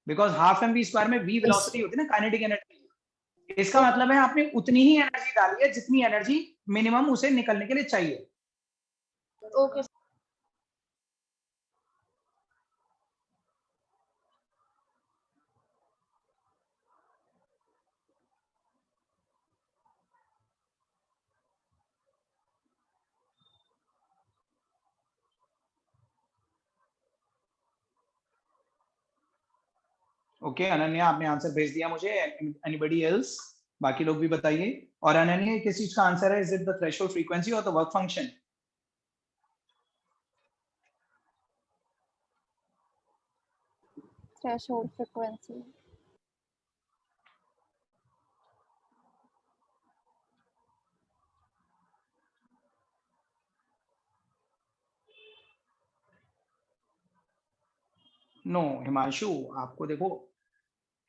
because half M V square में वी वेलोसिटी होती है ना, काइनेटिक एनर्जी। इसका मतलब है आपने उतनी ही एनर्जी डाली है जितनी एनर्जी मिनिमम उसे निकलने के लिए चाहिए। ओके। ओके अनन्या, आपने आंसर भेज दिया मुझे। Anybody else? बाकी लोग भी बताइए। और अनन्या किस चीज का आंसर है? Is it the threshold frequency और the work function? threshold frequency. No Himanshu, आपको देखो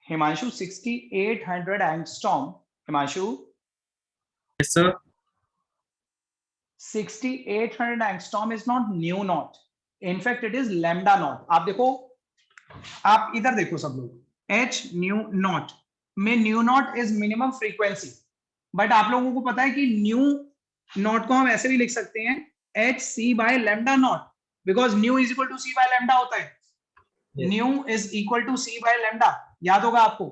Himanshu 6800 angstrom. Himanshu Yes, sir. 6800 angstrom is not nu naught, in fact it is lambda naught. आप देखो, आप इधर देखो सब लोग, h न्यू नॉट में nu naught is minimum frequency, but आप लोगों को पता है कि न्यू नॉट को हम ऐसे भी लिख सकते हैं h c by lambda naught, because nu is equal to c by lambda होता है। Nu is equal to c by lambda, याद होगा आपको?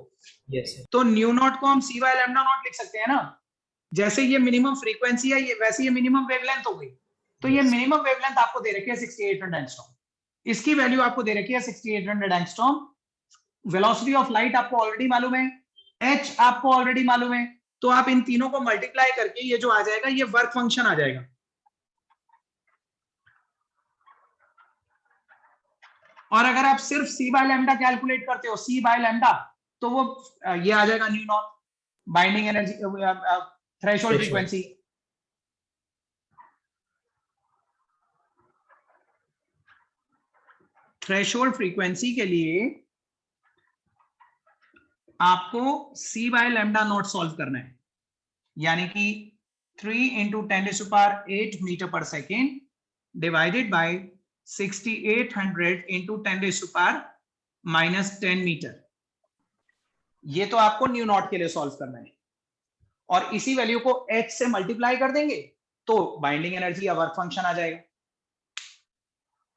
Yes, sir. तो न्यू नॉट को हम c बाय लैम्डा नॉट लिख सकते हैं ना। जैसे ये मिनिमम फ्रीक्वेंसी है, ये वैसे ये मिनिमम वेवलेंथ हो गई। तो ये मिनिमम वेवलेंथ आपको दे रखी है 6800 एंगस्ट्रॉम, इसकी वैल्यू आपको दे रखी है 6800 एंगस्ट्रॉम। वेलोसिटी ऑफ लाइट आपको ऑलरेडी मालूम है, h आपको ऑलरेडी मालूम है, तो आप इन तीनों को मल्टीप्लाई करके ये जो आ जाएगा ये वर्क फंक्शन आ जाएगा। और अगर आप सिर्फ c बाय लैम्डा कैलकुलेट करते हो, c बाय लैम्डा, तो वो ये आ जाएगा nu naught, binding energy, threshold frequency. Threshold frequency के लिए आपको c by lambda naught solve करना है, यानी कि 3 इंटू 10⁸ मीटर पर second divided by 6800 into 10⁻⁻10 metre. ये तो आपको न्यू नॉट के लिए सॉल्व करना है, और इसी वैल्यू को h से मल्टीप्लाई कर देंगे तो बाइंडिंग एनर्जी या वर्क फंक्शन आ जाएगा।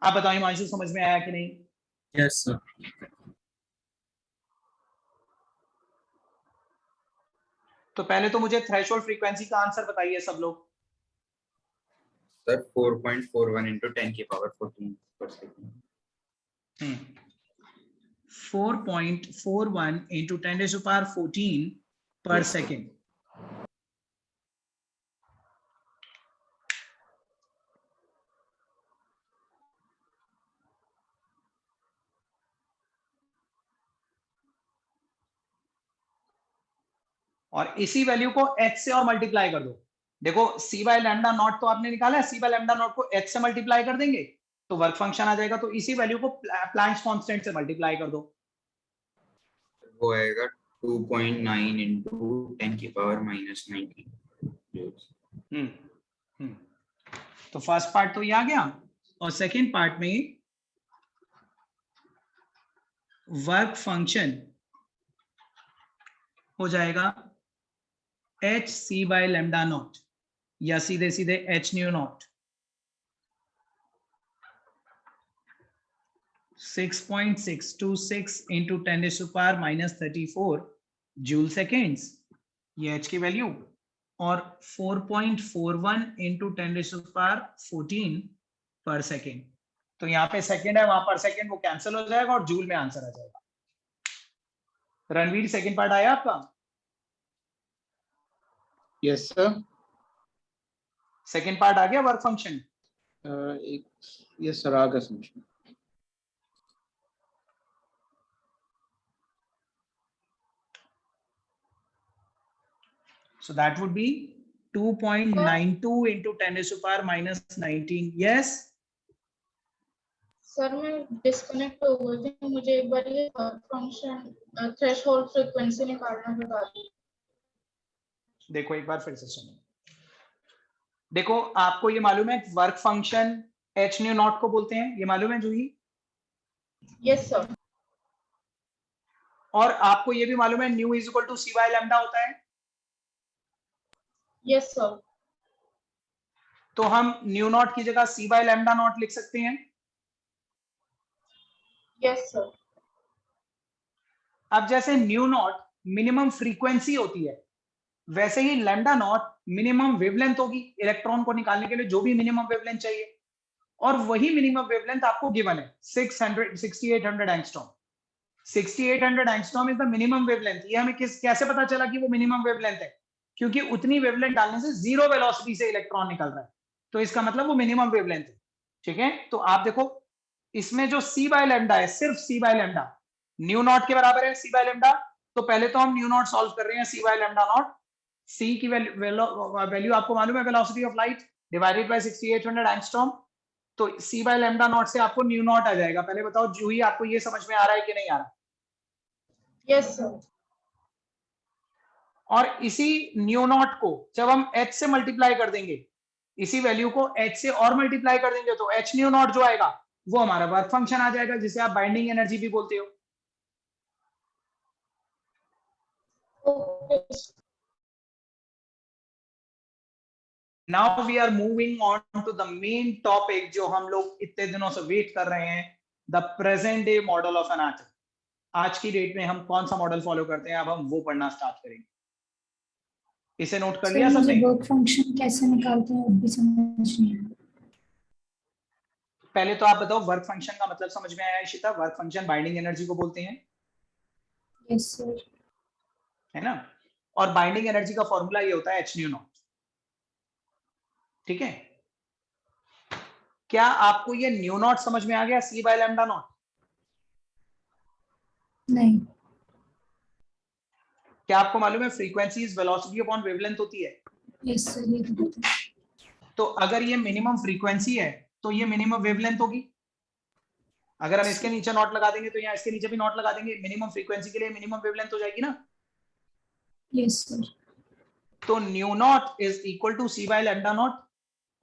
आप बताओ हिमांशु, समझ में आया कि नहीं? Yes, sir. तो पहले तो मुझे थ्रेशोल्ड फ्रीक्वेंसी का आंसर बताइए सब लोग। Sir, 4.41 into 10 की power 14 per second. 4.41 into 10 raised to power 14 per Yes. second. और इसी वैल्यू को h से और मल्टीप्लाई कर दो। देखो c बाय लैम्डा नॉट तो आपने निकाला है, c बाय लैम्डा नॉट को h से मल्टीप्लाई कर देंगे तो वर्क फंक्शन आ जाएगा। तो इसी वैल्यू को प्लैंक्स कांस्टेंट से मल्टीप्लाई कर दो। वो आएगा 2.9 into 10 की power -19 joules. तो फर्स्ट पार्ट तो ये आ गया और सेकेंड पार्ट में वर्क फंक्शन हो जाएगा h c by lambda not या सीधे सीधे h nu not 6.626 into 10 raised to power -34 joule seconds, ये h की वैल्यू, और 4.41 into 10 raised to power 14 पर सेकेंड। तो यहाँ पे सेकेंड है, वहां पर सेकेंड, वो कैंसिल हो जाएगा और जूल में आंसर आ जाएगा। रणवीर सेकेंड पार्ट आया आपका? Yes sir. सेकेंड पार्ट आ गया वर्क फंक्शन? यस सर, आ गया समझ में। So that would be 2.92 into 10 raised to power -19. Yes. Sir मैं डिस्कनेक्ट हो गई थी, मुझे एक बार ये फंक्शन थ्रेशोल्ड फ्रीक्वेंसी निकालना बता दीजिए। देखो एक बार फिर से सुनो। देखो आपको ये मालूम है work function h nu naught को बोलते हैं, ये मालूम है जूही? Yes sir. और आपको ये भी मालूम है nu is equal to c by lambda होता है? Yes sir. तो हम न्यू नॉट की जगह c बाय लैम्डा नॉट लिख सकते हैं। Yes sir. अब जैसे न्यू नॉट मिनिमम फ्रीक्वेंसी होती है, वैसे ही लैम्डा नॉट मिनिमम वेवलेंथ होगी इलेक्ट्रॉन को निकालने के लिए, जो भी मिनिमम वेवलेंथ चाहिए, और वही मिनिमम वेवलेंथ आपको गिवन है 6800 angstrom. 6800 angstrom is the minimum wavelength. ये हमें कैसे पता चला कि वो मिनिमम वेवलेंथ है? क्योंकि उतनी वेवलेंथ डालने से जीरो वेलोसिटी से इलेक्ट्रॉन निकल रहा है, तो इसका मतलब वो मिनिमम वेवलेंथ है। ठीक है, तो आप देखो इसमें जो c बाय लैम्डा है, सिर्फ c by lambda new naught के बराबर है c बाय लैम्डा। तो पहले तो हम न्यू नॉट सॉल्व कर रहे हैं c by lambda not. c की वैल्यू आपको मालूम है, velocity of light divided by 6800 angstrom. तो c बाय लैम्डा नॉट से आपको न्यू नॉट आ जाएगा। पहले बताओ जूही, आपको ये समझ में आ रहा है कि नहीं आ रहा? Yes sir. और इसी न्यू नॉट को जब हम h से मल्टीप्लाई कर देंगे, इसी वैल्यू को h से और मल्टीप्लाई कर देंगे, तो h न्यू नॉट जो आएगा वो हमारा वर्क फंक्शन आ जाएगा, जिसे आप बाइंडिंग एनर्जी भी बोलते हो। Now we are moving on to the main topic जो हम लोग इतने दिनों से वेट कर रहे हैं, the present day model of an atom. आज की डेट में हम कौन सा मॉडल फॉलो करते हैं, अब हम वो पढ़ना स्टार्ट करेंगे। इसे नोट कर लिया सबने? वर्क फंक्शन कैसे निकालते हैं अब भी समझ नहीं आया। पहले तो आप बताओ वर्क फंक्शन का मतलब समझ में आया Ishita? Work function binding energy को बोलते हैं। Yes sir. है ना? और बाइंडिंग एनर्जी का फॉर्मूला ये होता है h न्यू नॉट। ठीक है, क्या आपको ये न्यू नॉट समझ में आ गया, c बाय लैम्डा नॉट? नहीं। क्या आपको मालूम है frequency is velocity upon wavelength होती है? यस सर, ये तो पता है। तो अगर ये मिनिमम फ्रीक्वेंसी है तो ये मिनिमम वेवलेंथ होगी। अगर हम इसके नीचे नॉट लगा देंगे तो यहाँ इसके नीचे भी नॉट लगा देंगे, मिनिमम फ्रीक्वेंसी के लिए मिनिमम वेवलेंथ हो जाएगी ना? Yes sir. तो nu naught is equal to c by lambda naught,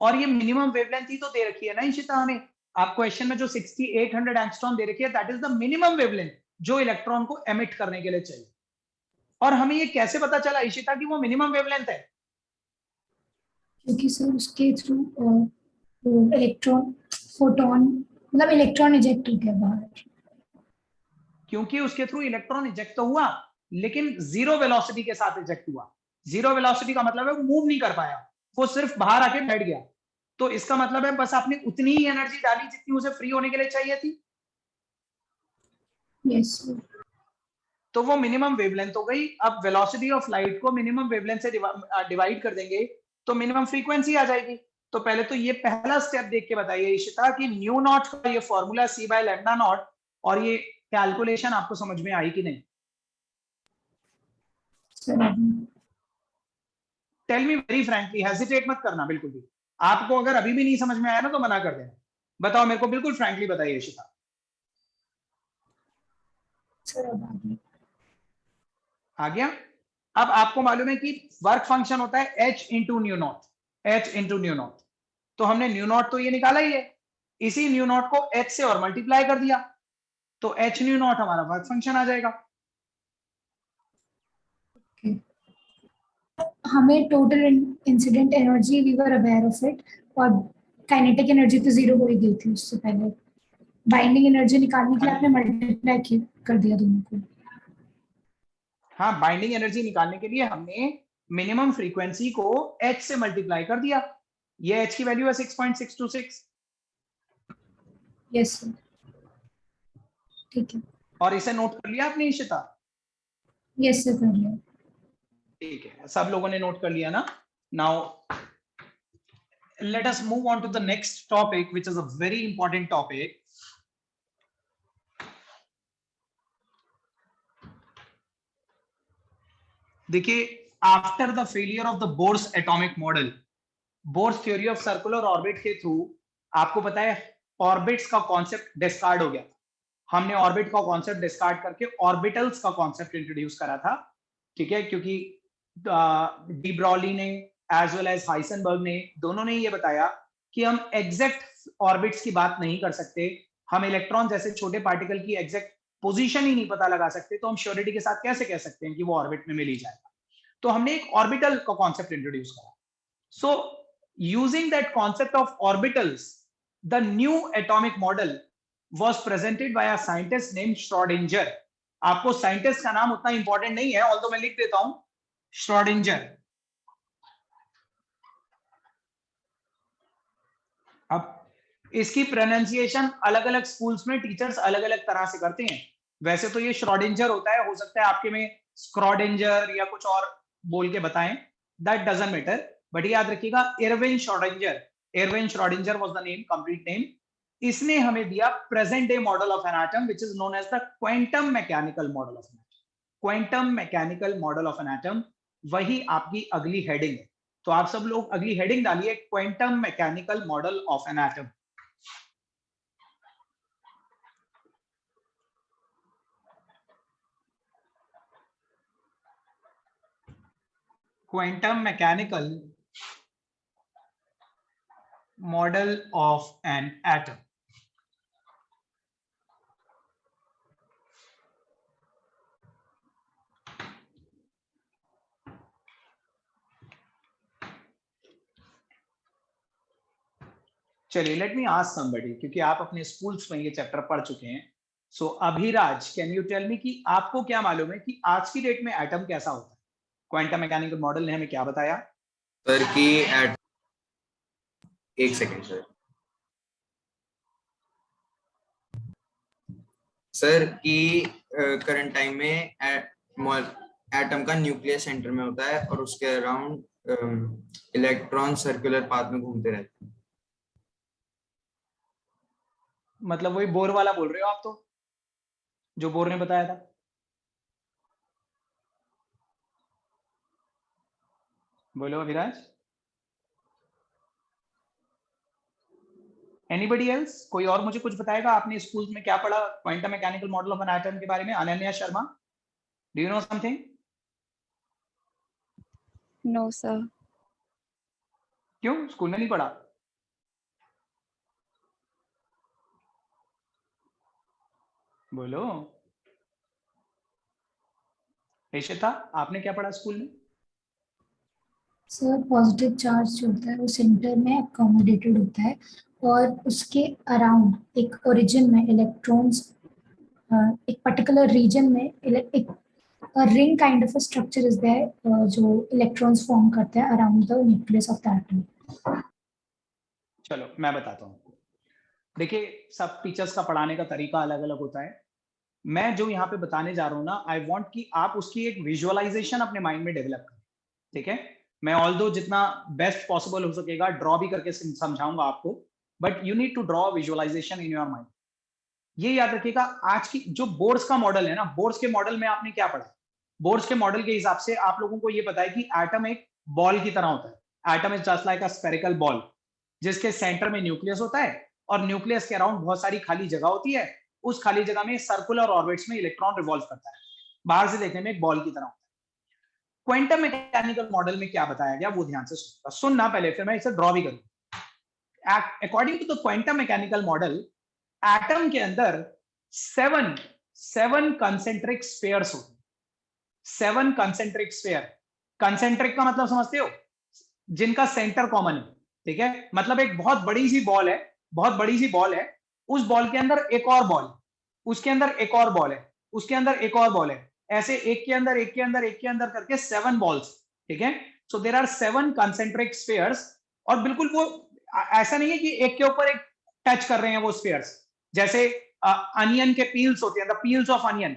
और ये मिनिमम वेवलेंथ ही तो दे रखी है ना इशिता हमें। आप क्वेश्चन में जो 6800 एंगस्ट्रॉम दे रखी है, that is the minimum wavelength जो इलेक्ट्रॉन को एमिट करने के लिए चाहिए। और हमें ये कैसे पता चला इशिता कि वो मिनिमम वेवलेंथ है? क्योंकि सर उसके थ्रू इलेक्ट्रॉन फोटोन मतलब इलेक्ट्रॉन इजेक्ट हो गया बाहर। क्योंकि उसके थ्रू इलेक्ट्रॉन इजेक्ट तो हुआ, लेकिन जीरो वेलोसिटी के साथ इजेक्ट हुआ। जीरो वेलोसिटी का मतलब है वो मूव नहीं कर पाया, वो सिर्फ बाहर आके बैठ गया। तो इसका मतलब है बस आपने उतनी ही एनर्जी डाली जितनी उसे फ्री होने के लिए चाहिए थी, यस सर। तो वो मिनिमम वेवलेंथ हो गई। अब वेलोसिटी ऑफ लाइट को मिनिमम वेवलेंथ से डिवाइड कर देंगे तो मिनिमम फ्रीक्वेंसी आ जाएगी। तो पहले तो ये पहला स्टेप देख के बताइए इशिता कि न्यू नॉट का ये formula c by lambda naught और ये कैलकुलेशन आपको समझ में आई कि नहीं? Sir tell me very frankly, hesitate मत करना बिल्कुल भी। आपको अगर अभी भी नहीं समझ में आया ना तो मना कर देना। बताओ मेरे को, बिल्कुल फ्रैंकली बताइए इशिता। सर अब आ गया? अब आपको मालूम है कि वर्क फंक्शन होता है h into new not, h into new naught. तो हमने न्यू नॉट तो ये निकाला ही है, इसी न्यू नॉट को h से और मल्टीप्लाई कर दिया तो h न्यू नॉट हमारा वर्क फंक्शन आ जाएगा। हमें total incident energy we were aware of it, और काइनेटिक एनर्जी तो जीरो हो ही गई थी उससे पहले। बाइंडिंग एनर्जी निकालने के लिए आपने मल्टीप्लाई कर दिया दोनों को। हाँ, बाइंडिंग एनर्जी निकालने के लिए हमने मिनिमम फ्रीक्वेंसी को h से मल्टीप्लाई कर दिया। ये h की वैल्यू है 6.626। यस सर, ठीक है। और इसे नोट कर लिया आपने इशिता? यस सर, कर लिया। ठीक है, सब लोगों ने नोट कर लिया ना? Now let us move on to the next topic, which is a very important topic. देखिए, after the failure of the Bohr's atomic model, bourse theory of circular orbit के थ्रू आपको पता है ऑर्बिट्स का concept discard हो गया। हमने orbit का कॉन्सेप्ट डिस्कार्ड करके ऑर्बिटल्स का कॉन्सेप्ट इंट्रोड्यूस करा था, ठीक है? क्योंकि डी ब्रॉली ने एज वेल एज हाइसेनबर्ग ने दोनों ने ये बताया कि हम एग्जैक्ट ऑर्बिट्स की बात नहीं कर सकते, हम इलेक्ट्रॉन जैसे छोटे पार्टिकल की एग्जैक्ट पोजीशन ही नहीं पता लगा सकते, तो हम श्योरिटी के साथ कैसे कह सकते हैं कि वो ऑर्बिट में मिल ही जाएगा। तो हमने एक ऑर्बिटल का कॉन्सेप्ट इंट्रोड्यूस करा। So using that concept of orbitals, the new atomic model was presented by a scientist named Schrödinger. आपको साइंटिस्ट का नाम उतना इंपॉर्टेंट नहीं है, ऑल्दो मैं लिख देता हूं Schrödinger। अब इसकी प्रोनाउंसिएशन अलग अलग स्कूल्स में टीचर्स अलग अलग तरह से करते हैं। वैसे तो ये श्रोडिंजर होता है, हो सकता है आपके में स्क्रॉडिंजर या कुछ और बोल के बताएं, दैट डजंट मैटर, बट याद रखिएगा Erwin Schrodinger, Erwin Schrodinger was the name, complete name. इसने हमें दिया present day model of an atom which is known as the quantum mechanical model of an atom. Quantum mechanical model of an atom, वही आपकी अगली heading है। तो आप सब लोग अगली हेडिंग डालिए, quantum mechanical model of an atom. Quantum mechanical model of an atom. चलिए, लेट मी आस्क समबडी, क्योंकि आप अपने स्कूल्स में ये चैप्टर पढ़ चुके हैं। So Abhiraj, can you tell me कि आपको क्या मालूम है कि आज की डेट में एटम कैसा होता है? क्वांटम मैकेनिकल मॉडल ने हमें क्या बताया? सर कि एक सेकेंड सर कि करंट टाइम में एटम का न्यूक्लियस सेंटर में होता है और उसके अराउंड इलेक्ट्रॉन सर्कुलर पाथ में घूमते रहते हैं। मतलब वही बोर वाला बोल रहे हो आप, तो जो बोर ने बताया था? बोलो अभिराज। Anybody else? कोई और मुझे कुछ बताएगा? आपने स्कूल में क्या पढ़ा quantum mechanical model of an atom के बारे में? Ananya Sharma, do you know something? No sir. क्यों, स्कूल में नहीं पढ़ा? बोलो। इशिता, आपने क्या पढ़ा स्कूल में? सर पॉजिटिव चार्ज जो होता है वो सेंटर में अकोमोडेटेड होता है और उसके अराउंड एक ओरिजिन में इलेक्ट्रॉन्स एक पर्टिकुलर रीजन में एक ring kind of a structure is there जो इलेक्ट्रॉन्स फॉर्म करते हैं around the nucleus of the atom. चलो मैं बताता हूँ आपको। देखिए सब टीचर्स का पढ़ाने का तरीका अलग अलग होता है। मैं जो यहाँ पे बताने जा रहा हूँ ना, आई वांट कि आप उसकी एक विजुअलाइजेशन अपने माइंड में डेवलप करें, ठीक है। मैं ऑल्दो जितना बेस्ट पॉसिबल हो सकेगा ड्रॉ भी करके समझाऊंगा आपको, but you need to draw visualisation in your mind. ये याद रखिएगा, आज की जो बोर्ड्स का मॉडल है ना, बोर्ड्स के मॉडल में आपने क्या पढ़ा? बोर्ड्स के मॉडल के हिसाब से आप लोगों को ये पता है कि एटम एक बॉल की तरह होता है। Atom is just like a spherical ball, जिसके सेंटर में न्यूक्लियस होता है और न्यूक्लियस के अराउंड बहुत सारी खाली जगह होती है। उस खाली जगह में सर्कुलर ऑर्बिट्स में इलेक्ट्रॉन रिवॉल्व करता है। बाहर से देखने में एक बॉल की तरह होता है। क्वांटम मैकेनिकल मॉडल में क्या बताया गया वो ध्यान से सुनना पहले, फिर मैं इसे ड्रॉ भी करूंगा। According to the quantum mechanical model, atom के अंदर सेवन कंसेंट्रिक स्फीयर्स होते हैं। 7 कंसेंट्रिक स्फीयर। कंसेंट्रिक का मतलब समझते हो? जिनका सेंटर कॉमन है, ठीक है। मतलब एक बहुत बड़ी सी बॉल है, बहुत बड़ी सी बॉल है, उस बॉल के अंदर एक और बॉल, उसके अंदर एक और बॉल है, उसके अंदर एक और बॉल है, ऐसे एक के अंदर एक के अंदर एक के अंदर करके 7 बॉल्स, ठीक है। So there are 7 concentric spheres. और बिल्कुल वो ऐसा नहीं है कि एक के ऊपर एक टच कर रहे हैं वो स्फीयर्स, जैसे अनियन के पील्स होते हैं, द पील्स ऑफ अनियन,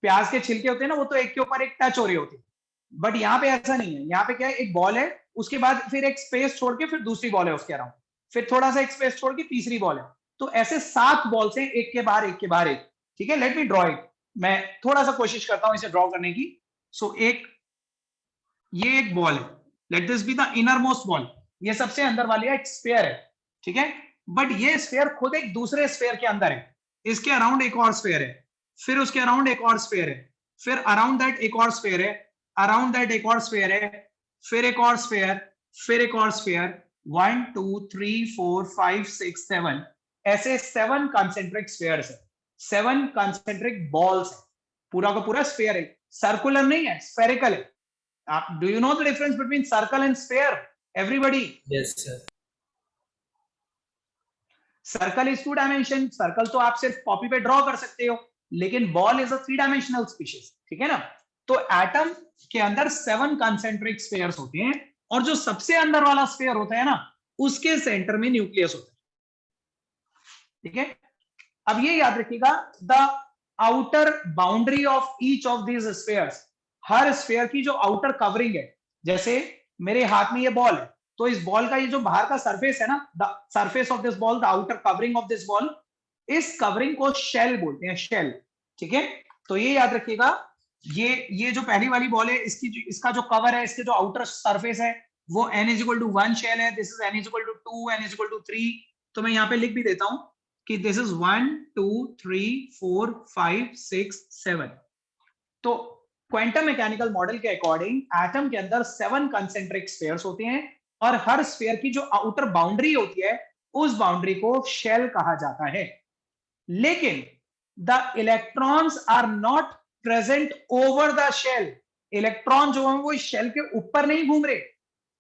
प्याज के छिलके होते हैं ना, वो तो एक के ऊपर एक टच हो रही होती है। बट यहाँ पे ऐसा नहीं है। यहाँ पे क्या है, एक बॉल है, उसके बाद फिर एक स्पेस छोड़ के फिर दूसरी बॉल है उसके अराउंड, फिर थोड़ा सा एक स्पेस छोड़ के तीसरी बॉल है। तो ऐसे 7 बॉल्स हैं, एक के बाहर एक के बाहर एक, ठीक है। Let me draw it. मैं थोड़ा सा कोशिश करता हूं इसे ड्रॉ करने की। सो ये एक बॉल है, let this be the inner most ball. ये सबसे अंदर वाली एक स्फीयर है, ठीक है। बट ये स्फीयर खुद एक दूसरे स्फीयर के अंदर है। इसके अराउंड एक और स्फीयर है, फिर उसके अराउंड एक और स्फीयर है, फिर अराउंड दैट एक और स्फीयर है, अराउंड दैट एक और स्फीयर है, फिर एक और स्फीयर, फिर एक और स्फीयर। 1 2 3 4 5 6 7 ऐसे 7 कंसेंट्रिक स्फीयर्स है, 7 कंसेंट्रिक बॉल्स है। पूरा का पूरा स्फीयर है, सर्कुलर नहीं है, स्फेरिकल है। Do you know the difference between circle and sphere? Everybody? Yes, sir. Circle is 2 dimension. Circle तो आप सिर्फ कॉपी पे ड्रॉ कर सकते हो, लेकिन ball is a 3 dimensional species, ठीक है ना। तो एटम के अंदर 7 कंसेंट्रिक स्फीयर्स होते हैं, और जो सबसे अंदर वाला स्फीयर होता है ना, उसके सेंटर में न्यूक्लियस होता है, ठीक है। अब ये याद रखिएगा, the outer boundary of each of these spheres, her sphere की जो आउटर कवरिंग है, जैसे मेरे हाथ में ये बॉल है, तो इस बॉल का ये जो बाहर का सरफेस है ना, the surface of this ball, the outer covering of this ball, इस कवरिंग को शेल बोलते हैं, शेल, ठीक है। तो ये याद रखिएगा, ये जो पहली वाली बॉल है, इसका जो कवर है, इसके जो आउटर सरफेस है, वो n = 1 शेल है, दिस इज n = 2, n = 3। तो मैं यहाँ पे लिख भी देता हूं कि दिस इज 1 2 3 4 5 6 7। तो क्वांटम मैकेनिकल मॉडल के अकॉर्डिंग एटम के अंदर 7 कंसेंट्रिक स्फीयर्स होते हैं, और हर स्फीयर की जो आउटर बाउंड्री होती है, उस बाउंड्री को शेल कहा जाता है। लेकिन the electrons are not present over the shell. Electron जो है वो शेल के ऊपर नहीं घूम रहे।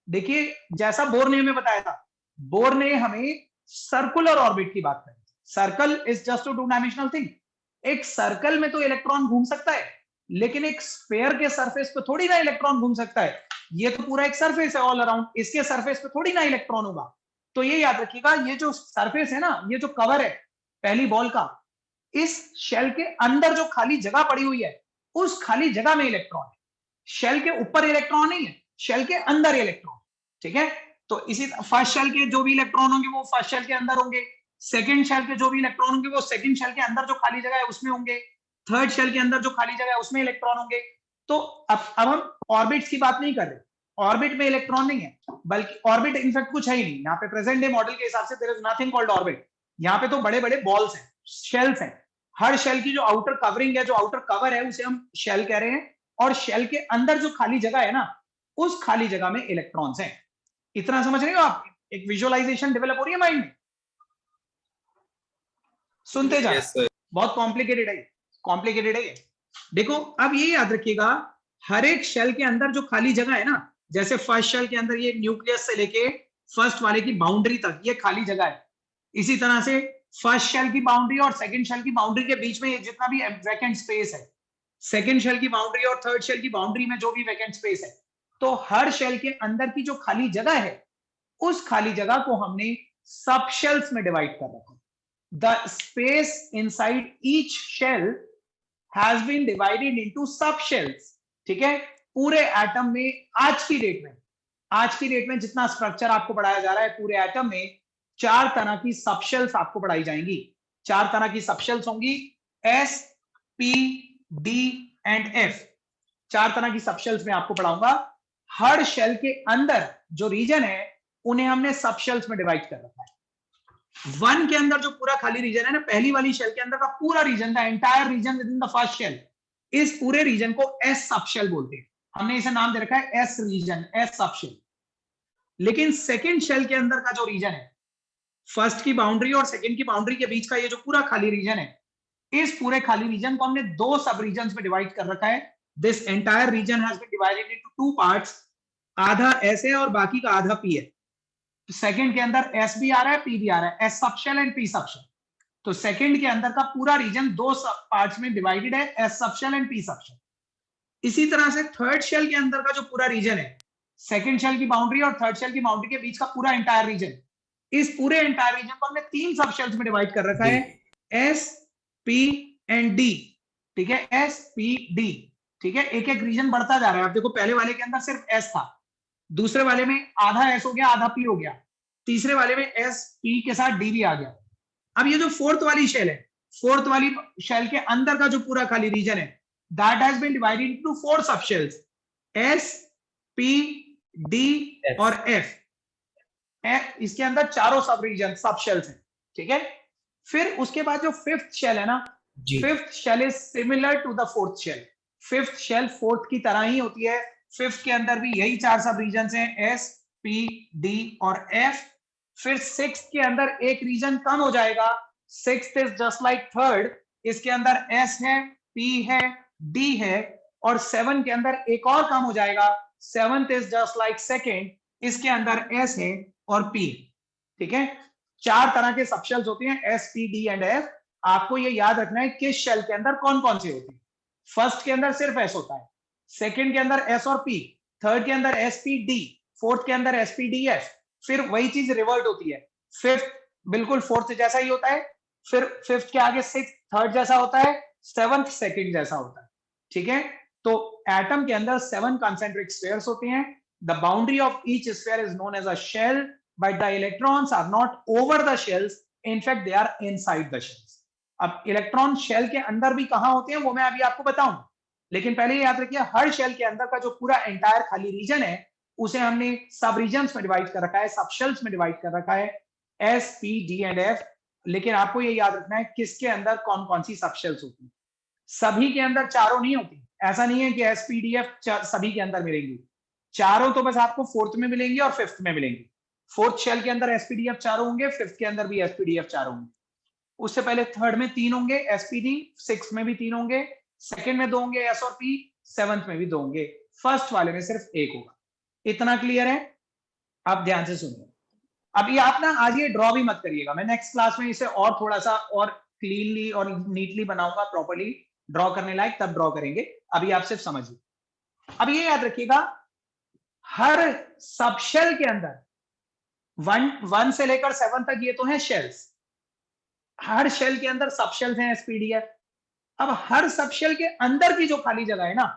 देखिए, जैसा बोर ने हमें बताया था, बोर ने हमें सर्कुलर ऑर्बिट की बात करी। Circle is just a 2 dimensional thing. एक सर्कल में तो इलेक्ट्रॉन घूम सकता है, लेकिन एक स्फीयर के सरफेस पे थोड़ी ना इलेक्ट्रॉन घूम सकता है। ये तो पूरा एक सरफेस है ऑल अराउंड, इसके सरफेस पे थोड़ी ना इलेक्ट्रॉन होगा। तो ये याद रखिएगा, ये जो सरफेस है ना, ये जो कवर है पहली बॉल का, इस शेल के अंदर जो खाली जगह पड़ी हुई है, उस खाली जगह में इलेक्ट्रॉन है। शेल के ऊपर इलेक्ट्रॉन नहीं है, शेल के अंदर इलेक्ट्रॉन, ठीक है। तो इसी फर्स्ट शेल के जो भी इलेक्ट्रॉन होंगे वो फर्स्ट शेल के अंदर होंगे, सेकंड शेल के जो भी इलेक्ट्रॉन होंगे वो सेकंड शेल के अंदर जो खाली जगह है उसमें होंगे, थर्ड शेल के अंदर जो खाली जगह है उसमें इलेक्ट्रॉन होंगे। तो अब हम ऑर्बिट्स की बात नहीं कर रहे, ऑर्बिट में इलेक्ट्रॉन नहीं है, बल्कि ऑर्बिट इनफैक्ट कुछ है ही नहीं यहाँ पे। प्रेजेंट डे मॉडल के हिसाब से there is nothing called orbit. यहाँ पे तो बड़े बड़े बॉल्स हैं, शेल्स हैं। हर शेल की जो आउटर कवरिंग है, जो आउटर कवर है, उसे हम शेल कह रहे हैं, और शेल के अंदर जो खाली जगह है ना, उस खाली जगह में इलेक्ट्रॉन्स हैं। इतना समझ रहे हो आप? एक विजुअलाइजेशन डेवलप हो रही है माइंड में। सुनते जाओ, बहुत कॉम्प्लिकेटेड है, कॉम्प्लिकेटेड है। देखो, अब ये याद रखिएगा, हर एक शेल के अंदर जो खाली जगह है ना, जैसे फर्स्ट शेल के अंदर ये न्यूक्लियस से लेके फर्स्ट वाले की बाउंड्री तक ये खाली जगह है। इसी तरह से फर्स्ट शेल की बाउंड्री और सेकंड शेल की बाउंड्री के बीच में जितना भी वैकेंट स्पेस है, सेकंड शेल की बाउंड्री और थर्ड शेल की बाउंड्री में जो भी वैकेंट स्पेस है, तो हर शेल के अंदर की जो खाली जगह है, उस खाली जगह को हमने सब शेल्स में डिवाइड कर रखा है। The space inside each shell has been divided into sub shells. ठीक है, पूरे एटम में आज की डेट में जितना स्ट्रक्चर आपको पढ़ाया जा रहा है पूरे एटम में 4 तरह की सब शेल्स आपको पढ़ाई जाएंगी। 4 तरह की सब शेल्स होंगी, S, P, D and F. 4 तरह की सब शेल्स में आपको पढ़ाऊंगा। हर शेल के अंदर जो रीजन है उन्हें हमने सब शेल्स में डिवाइड कर रखा है। 1 के अंदर जो पूरा खाली रीजन है ना, पहली वाली शेल के अंदर का पूरा region, the entire region within the first shell, इस पूरे रीजन को एस सब शेल बोलते हैं। हमने इसे नाम दे रखा है S region, S sub shell. लेकिन सेकेंड शेल के अंदर का जो रीजन है, फर्स्ट की बाउंड्री और सेकेंड की बाउंड्री के बीच का ये जो पूरा खाली रीजन है, इस पूरे खाली रीजन को हमने 2 सब रीजन में डिवाइड कर रखा है। This entire region has been divided into 2 parts, आधा एस है और बाकी का आधा पी है। सेकंड के अंदर एस भी आ रहा है, पी भी आ रहा है, S sub shell and P sub shell. तो सेकंड के अंदर का पूरा रीजन 2 पार्ट्स में डिवाइडेड है, S sub shell and P sub shell. इसी तरह से थर्ड शेल के अंदर का जो पूरा रीजन है, सेकंड शेल की बाउंड्री और थर्ड शेल की बाउंड्री के बीच का पूरा एंटायर रीजन, इस पूरे एंटायर रीजन को हमने 3 सब शेल्स में डिवाइड कर रखा है, एस, पी एंड डी। ठीक है, एस, पी, डी। ठीक है, एक एक रीजन बढ़ता जा रहा है। आप देखो पहले वाले के अंदर सिर्फ एस था, दूसरे वाले में आधा एस हो गया, आधा पी हो गया, तीसरे वाले में एस, पी के साथ डी भी आ गया। अब ये जो फोर्थ वाली शेल है, फोर्थ वाली शेल के अंदर का जो पूरा खाली रीजन है, that has been divided into 4 sub shells, S, P, D और एफ। इसके अंदर चारों सब रीजन, सब शेल्स हैं। ठीक है, फिर उसके बाद जो फिफ्थ शेल है ना, fifth shell is similar to the fourth shell. Fifth shell fourth की तरह ही होती है। फिफ्थ के अंदर भी यही 4 सब रीजन हैं, एस, पी, डी और एफ। फिर सिक्स्थ के अंदर एक रीजन कम हो जाएगा, sixth is just like third, इसके अंदर एस है, पी है, डी है, और 7 के अंदर एक और कम हो जाएगा, seventh is just like second, इसके अंदर एस है और पी। ठीक है, 4 तरह के सब शेल्स होते हैं, S, P, D and F. आपको ये याद रखना है किस शेल के अंदर कौन कौन से होते हैं। फर्स्ट के अंदर सिर्फ एस होता है, सेकंड के अंदर एस और पी, थर्ड के अंदर एस, पी, डी, फोर्थ के अंदर एस, पी, डी, एफ। फिर वही चीज रिवर्ट होती है, फिफ्थ बिल्कुल फोर्थ जैसा ही होता है, फिर फिफ्थ के आगे सिक्स्थ थर्ड जैसा होता है, सेवंथ सेकंड जैसा होता है। ठीक है, तो एटम के अंदर 7 concentric spheres होते हैं। The boundary of each sphere is known as a shell, but the electrons are not over the shells. In fact, they are inside the shells. अब इलेक्ट्रॉन शेल के अंदर भी कहां होते हैं वो मैं अभी आपको बताऊं, लेकिन पहले याद रखिए हर शेल के अंदर का जो पूरा एंटायर खाली रीजन है उसे हमने सब रीजन्स में डिवाइड कर रखा है, सब शेल्स में डिवाइड कर रखा है, S, P, D and F. लेकिन आपको ये याद रखना है किसके अंदर कौन कौन सी सब शेल्स होती है। सभी के अंदर चारों नहीं होती, ऐसा नहीं है कि एस, पी, डी, एफ सभी के अंदर मिलेंगी। चारों तो बस आपको फोर्थ में मिलेंगी और फिफ्थ में मिलेंगी। फोर्थ शेल के अंदर एस, पी, डी, एफ चारों होंगे, फिफ्थ के अंदर भी एस, पी, डी, एफ चारों होंगे। उससे पहले थर्ड में 3 होंगे, एस, पी, डी, सिक्स्थ में भी 3 होंगे, सेकंड में 2 होंगे, एस और पी, सेवंथ में भी 2 होंगे, फर्स्ट वाले में सिर्फ 1 होगा। इतना क्लियर है? आप ध्यान से सुनिए। अब ये आप ना आज ये ड्रॉ भी मत करिएगा, मैं नेक्स्ट क्लास में इसे और थोड़ा सा और क्लीनली और नीटली बनाऊंगा, प्रॉपर्ली ड्रॉ करने लायक, तब ड्रॉ करेंगे। अभी आप सिर्फ समझिए। अब ये याद रखिएगा हर सब शेल के अंदर 1 से लेकर 7 तक ये तो है शेल्स, हर शेल के अंदर सब शेल्स हैं, एसपीडीएफ। अब हर सब शेल के अंदर की जो खाली जगह है ना,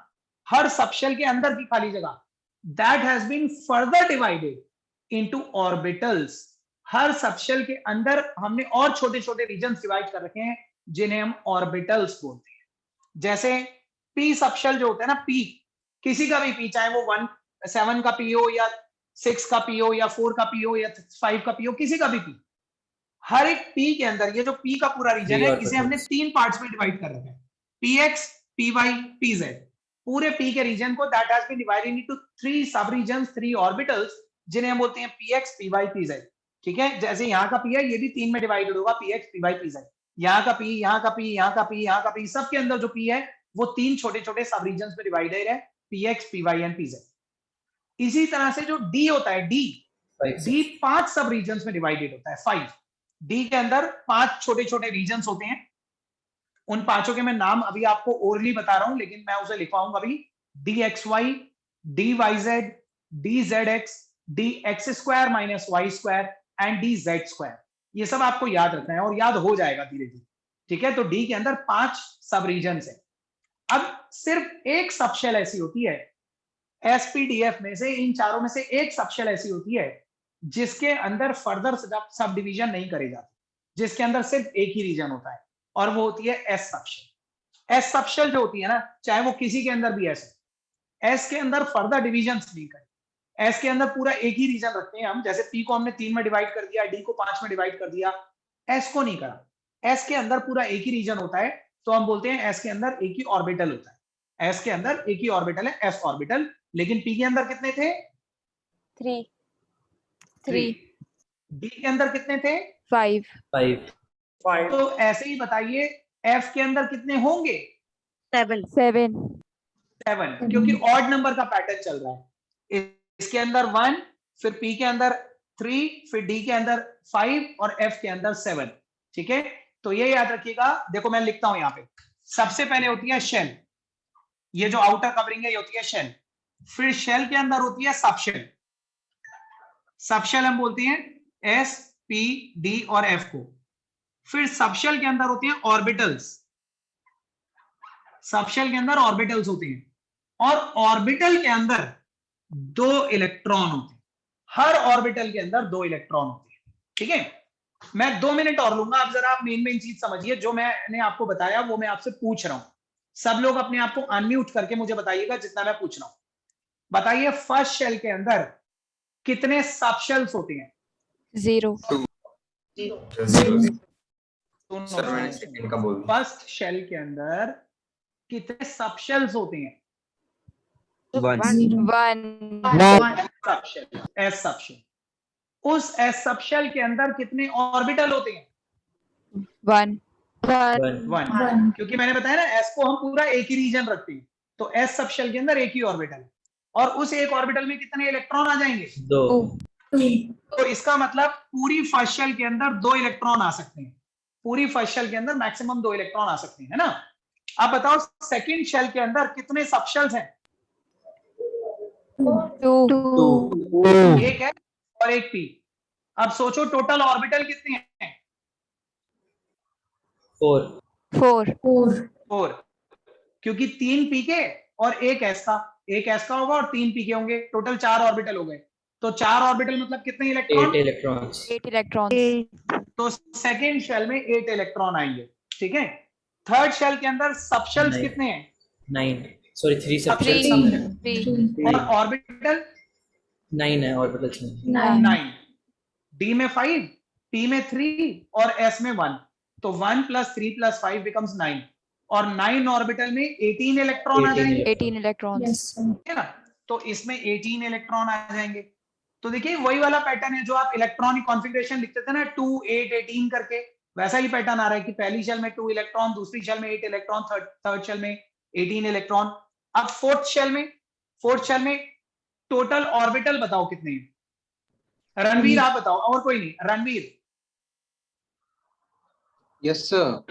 हर सब शेल के अंदर की खाली जगह, that has been further divided into orbitals. हर सब शेल के अंदर हमने और छोटे छोटे रीजन्स डिवाइड कर रखे हैं जिन्हें हम ऑर्बिटल्स बोलते हैं। जैसे पी सब शेल जो होता है ना, पी किसी का भी पी, चाहे वो 7 का पी हो या 6 का पी हो या 4 का पी हो या 5 का पी हो, किसी का भी पी, हर एक पी के अंदर ये जो पी का पूरा रीजन है इसे हमने 3 पार्ट्स में डिवाइड कर रखा है, P X, P Y, P Z. पूरे पी के रीजन को that has been divided into 3 sub regions, 3 orbitals, जिन्हें हम बोलते हैं P X, P Y, P Z. ठीक है, जैसे यहाँ का पी है ये भी 3 में डिवाइडेड होगा, P X, P Y, P Z. यहाँ का पी, यहाँ का पी, यहाँ का पी, यहाँ का पी, सबके अंदर जो पी है वो 3 छोटे छोटे सब रीजन्स में डिवाइडेड है, P X, P Y and P Z. इसी तरह से जो डी होता है, डी 5 सब रीजन्स में डिवाइडेड होता है, 5। डी के अंदर 5 छोटे छोटे रीजन्स होते हैं। उन 5 के मैं नाम अभी आपको ओरली बता रहा हूं, लेकिन मैं उसे लिखवाऊंगा अभी। D X Y, D Y Z, D Z X, D X square minus Y square and D Z square. ये सब आपको याद रखना है और याद हो जाएगा धीरे धीरे, ठीक है। तो डी के अंदर 5 सब रीजन है। अब सिर्फ एक सबशेल ऐसी होती है एसपीडीएफ में से, इन चारों में से एक सबशेल ऐसी होती है जिसके अंदर फर्दर सब डिवीजन नहीं करे जाते, जिसके अंदर सिर्फ एक ही रीजन होता है, और वो होती है एस सबशेल। एस सबशेल जो होती है ना, चाहे वो किसी के अंदर भी एस के अंदर फर्दर डिवीजन नहीं करे, एस के अंदर पूरा एक ही रीजन रखते हैं हम। जैसे पी को हमने 3 में डिवाइड कर दिया, डी को 5 में डिवाइड कर दिया, एस को नहीं करा। एस के अंदर पूरा एक ही रीजन होता है, तो हम बोलते हैं एस के अंदर एक ही ऑर्बिटल होता है। एस के अंदर एक ही ऑर्बिटल है, एस ऑर्बिटल। लेकिन पी के अंदर कितने थे? 3। डी के अंदर कितने थे? 5। तो ऐसे ही बताइए एफ के अंदर कितने होंगे? 7। क्योंकि ऑड नंबर का पैटर्न चल रहा है। इसके अंदर 1, फिर पी के अंदर 3, फिर डी के अंदर 5 और एफ के अंदर 7, ठीक है। तो ये याद रखिएगा। देखो मैं लिखता हूं यहाँ पे, सबसे पहले होती है शेल, ये जो आउटर कवरिंग है ये होती है शेल। फिर शेल के अंदर होती है सबशेल। सबशेल हम बोलते हैं एस, पी, डी और एफ को। फिर सबशेल के अंदर होते हैं ऑर्बिटल्स। सबशेल के अंदर ऑर्बिटल्स होते हैं, और ऑर्बिटल के अंदर 2 इलेक्ट्रॉन होते हैं। हर ऑर्बिटल के अंदर 2 इलेक्ट्रॉन होते हैं, ठीक है। मैं 2 मिनट और लूंगा। अब जरा आप मेन चीज समझिए, जो मैंने आपको बताया वो मैं आपसे पूछ रहा हूं। सब लोग अपने आप को अनम्यूट करके मुझे बताइएगा जितना मैं पूछ रहा हूं। बताइए फर्स्ट शेल के अंदर कितने सबशेल्स होते हैं? 0। फर्स्ट शेल के अंदर कितने सबशेल्स होते हैं? 1। S subshell. उस एस सबशेल के अंदर कितने ऑर्बिटल होते हैं? 1। क्योंकि मैंने बताया ना एस को हम पूरा एक ही रीजन रखते हैं, तो एस सबशेल के अंदर एक ही ऑर्बिटल है, और उस एक ऑर्बिटल में कितने इलेक्ट्रॉन आ जाएंगे? 2। तो इसका मतलब पूरी फर्स्ट शेल के अंदर 2 इलेक्ट्रॉन आ सकते हैं। पूरी फर्स्ट शेल के अंदर मैक्सिमम 2 इलेक्ट्रॉन आ सकते हैं, है ना। अब बताओ सेकंड शेल के अंदर कितने सबशेल्स हैं? 2। एक है और एक पी। अब सोचो टोटल ऑर्बिटल कितने हैं? 4, क्योंकि 3 पी के और एक एस का, एक एस का होगा और 3 पी के होंगे, टोटल 4 ऑर्बिटल हो गए। तो 4 ऑर्बिटल मतलब कितने इलेक्ट्रॉन? 8 इलेक्ट्रॉन। तो सेकेंड शेल में 8 इलेक्ट्रॉन आएंगे, ठीक है। थर्ड शेल के अंदर सबशेल्स कितने हैं? 3 सबशेल्स। और ऑर्बिटल 9 है ऑर्बिटल। 9। डी में 5, पी में 3 और एस में 1, तो 1 + 3 + 5 becomes 9, और 9 ऑर्बिटल में 18 इलेक्ट्रॉन आ जाएंगे, 18 इलेक्ट्रॉन, है ना। तो इसमें 18 इलेक्ट्रॉन आ जाएंगे। तो देखिए वही वाला पैटर्न है जो आप इलेक्ट्रॉनिक कॉन्फ़िगरेशन लिखते थे ना 2 8 18 करके, वैसा ही पैटर्न आ रहा है कि पहली शेल में 2 इलेक्ट्रॉन, दूसरी शेल में 8 इलेक्ट्रॉन, थर्ड शेल में 18 इलेक्ट्रॉन। अब फोर्थ शेल में टोटल ऑर्बिटल बताओ कितने हैं? रणवीर आप बताओ, और कोई नहीं, Ranveer. Yes, sir.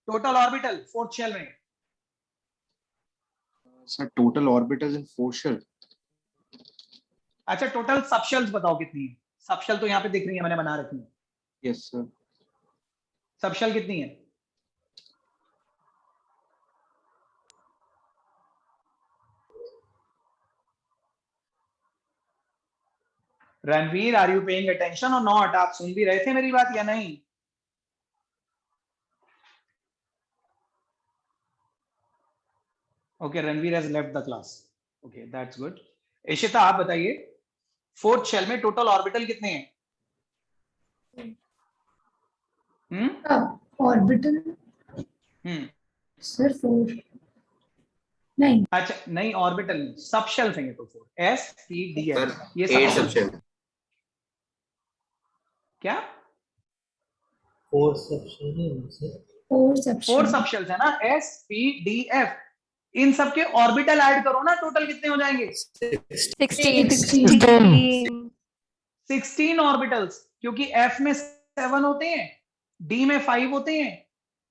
Total orbital fourth shell में? Sir, total orbitals in 4 shell. अच्छा टोटल सबशेल्स बताओ कितनी है? सबशेल तो यहाँ पे दिख रही है, मैंने बना रखी है। Yes, sir. सबशेल कितनी है? Ranveer are you paying attention और नॉट? आप सुन भी रहे थे मेरी बात या नहीं? Okay, Ranveer has left the class. Okay, that's good. Ishita आप बताइए फोर्थ शेल में टोटल ऑर्बिटल कितने हैं? ऑर्बिटल सर 4 नहीं। अच्छा नहीं, ऑर्बिटल नहीं, सबशेल्स हैं ये तो 4 एस पी डी एफ, ये 8 सबशेल। क्या 4 सबशेल है? 4 सबशेल्स है ना, एस पी डी एफ। इन सब के ऑर्बिटल ऐड करो ना, टोटल कितने हो जाएंगे? 16 ऑर्बिटल्स, क्योंकि एफ में 7 होते हैं, डी में 5 होते हैं,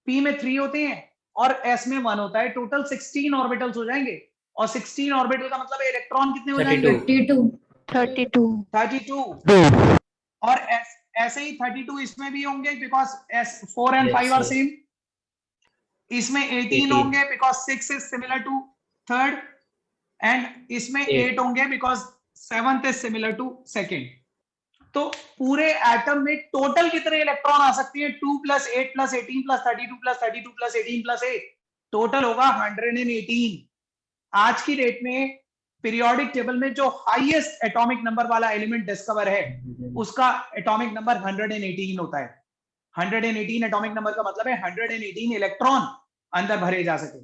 पी में 3 होते हैं और एस में 1 होता है। टोटल 16 ऑर्बिटल्स हो जाएंगे। और 16 ऑर्बिटल का मतलब इलेक्ट्रॉन कितने हो जाएंगे? 32। 32। और ऐसे ही 32 इसमें भी होंगे because 4 and Yes, 5 are sir. Same. इसमें 18 18 होंगे because 6 is similar to third, and इसमें 8 होंगे because 7th is similar to second. तो पूरे एटम में टोटल कितने इलेक्ट्रॉन आ सकते हैं? 2 + 8 + 18 + 32 + 32 + 18 + 8, टोटल होगा 118। आज की डेट में पीरियोडिक टेबल में जो हाईएस्ट एटॉमिक नंबर वाला एलिमेंट डिस्कवर है उसका एटॉमिक नंबर 118 होता है। 118 एटॉमिक नंबर का मतलब है 118 इलेक्ट्रॉन अंदर भरे जा सके।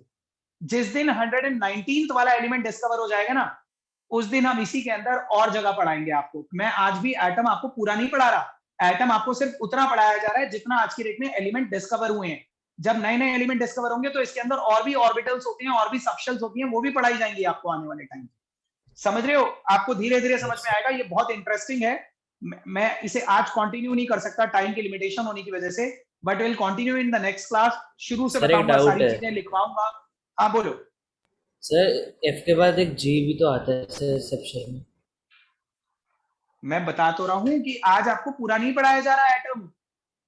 जिस दिन 119th वाला एलिमेंट डिस्कवर हो जाएगा ना, उस दिन हम इसी के अंदर और जगह पढ़ाएंगे आपको। मैं आज भी एटम आपको पूरा नहीं पढ़ा रहा, एटम आपको सिर्फ उतना पढ़ाया जा रहा है जितना आज की डेट में एलिमेंट डिस्कवर हुए हैं। जब नए नए एलिमेंट डिस्कवर होंगे तो इसके अंदर और भी ऑर्बिटल्स होते हैं, और भी सबशेल्स होती हैं, वो भी पढ़ाई जाएंगी आपको आने वाले टाइम। समझ रहे हो? आपको धीरे धीरे समझ में आएगा। ये बहुत इंटरेस्टिंग है। मैं इसे आज कंटिन्यू नहीं कर सकता टाइम की लिमिटेशन होने की वजह से, but will continue in the next class. शुरू से सर, एक बताऊंगा, doubt सारी है। चीजें लिखवाऊंगा। हाँ बोलो। सर F के बाद एक G भी तो आता है सर सबशेल में। मैं बता तो रहा हूं कि आज आपको पूरा नहीं पढ़ाया जा रहा एटम।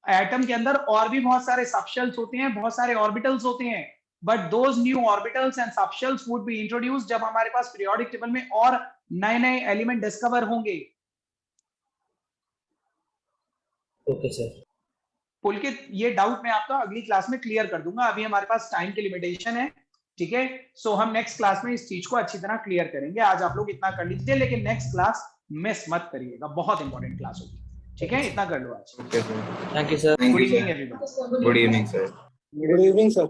एटम के अंदर और भी बहुत सारे सबशेल्स होते हैं, बहुत सारे ऑर्बिटल्स होते हैं, but those new orbitals and subshells would be introduced जब हमारे पास पीरियोडिक टेबल में और नए नए एलिमेंट डिस्कवर होंगे। Okay sir. पुलकित, ये डाउट मैं आपका अगली क्लास में क्लियर कर दूंगा। अभी हमारे पास टाइम की लिमिटेशन है, ठीक है? सो हम नेक्स्ट क्लास में इस चीज को अच्छी तरह क्लियर करेंगे। आज आप लोग इतना कर लीजिए, लेकिन नेक्स्ट क्लास मिस मत करिएगा, बहुत इंपॉर्टेंट क्लास होगी, ठीक है? इतना कर लो आज। Okay sir, thank you sir. Thank good you evening sir, everyone. Good evening sir. Good evening, sir.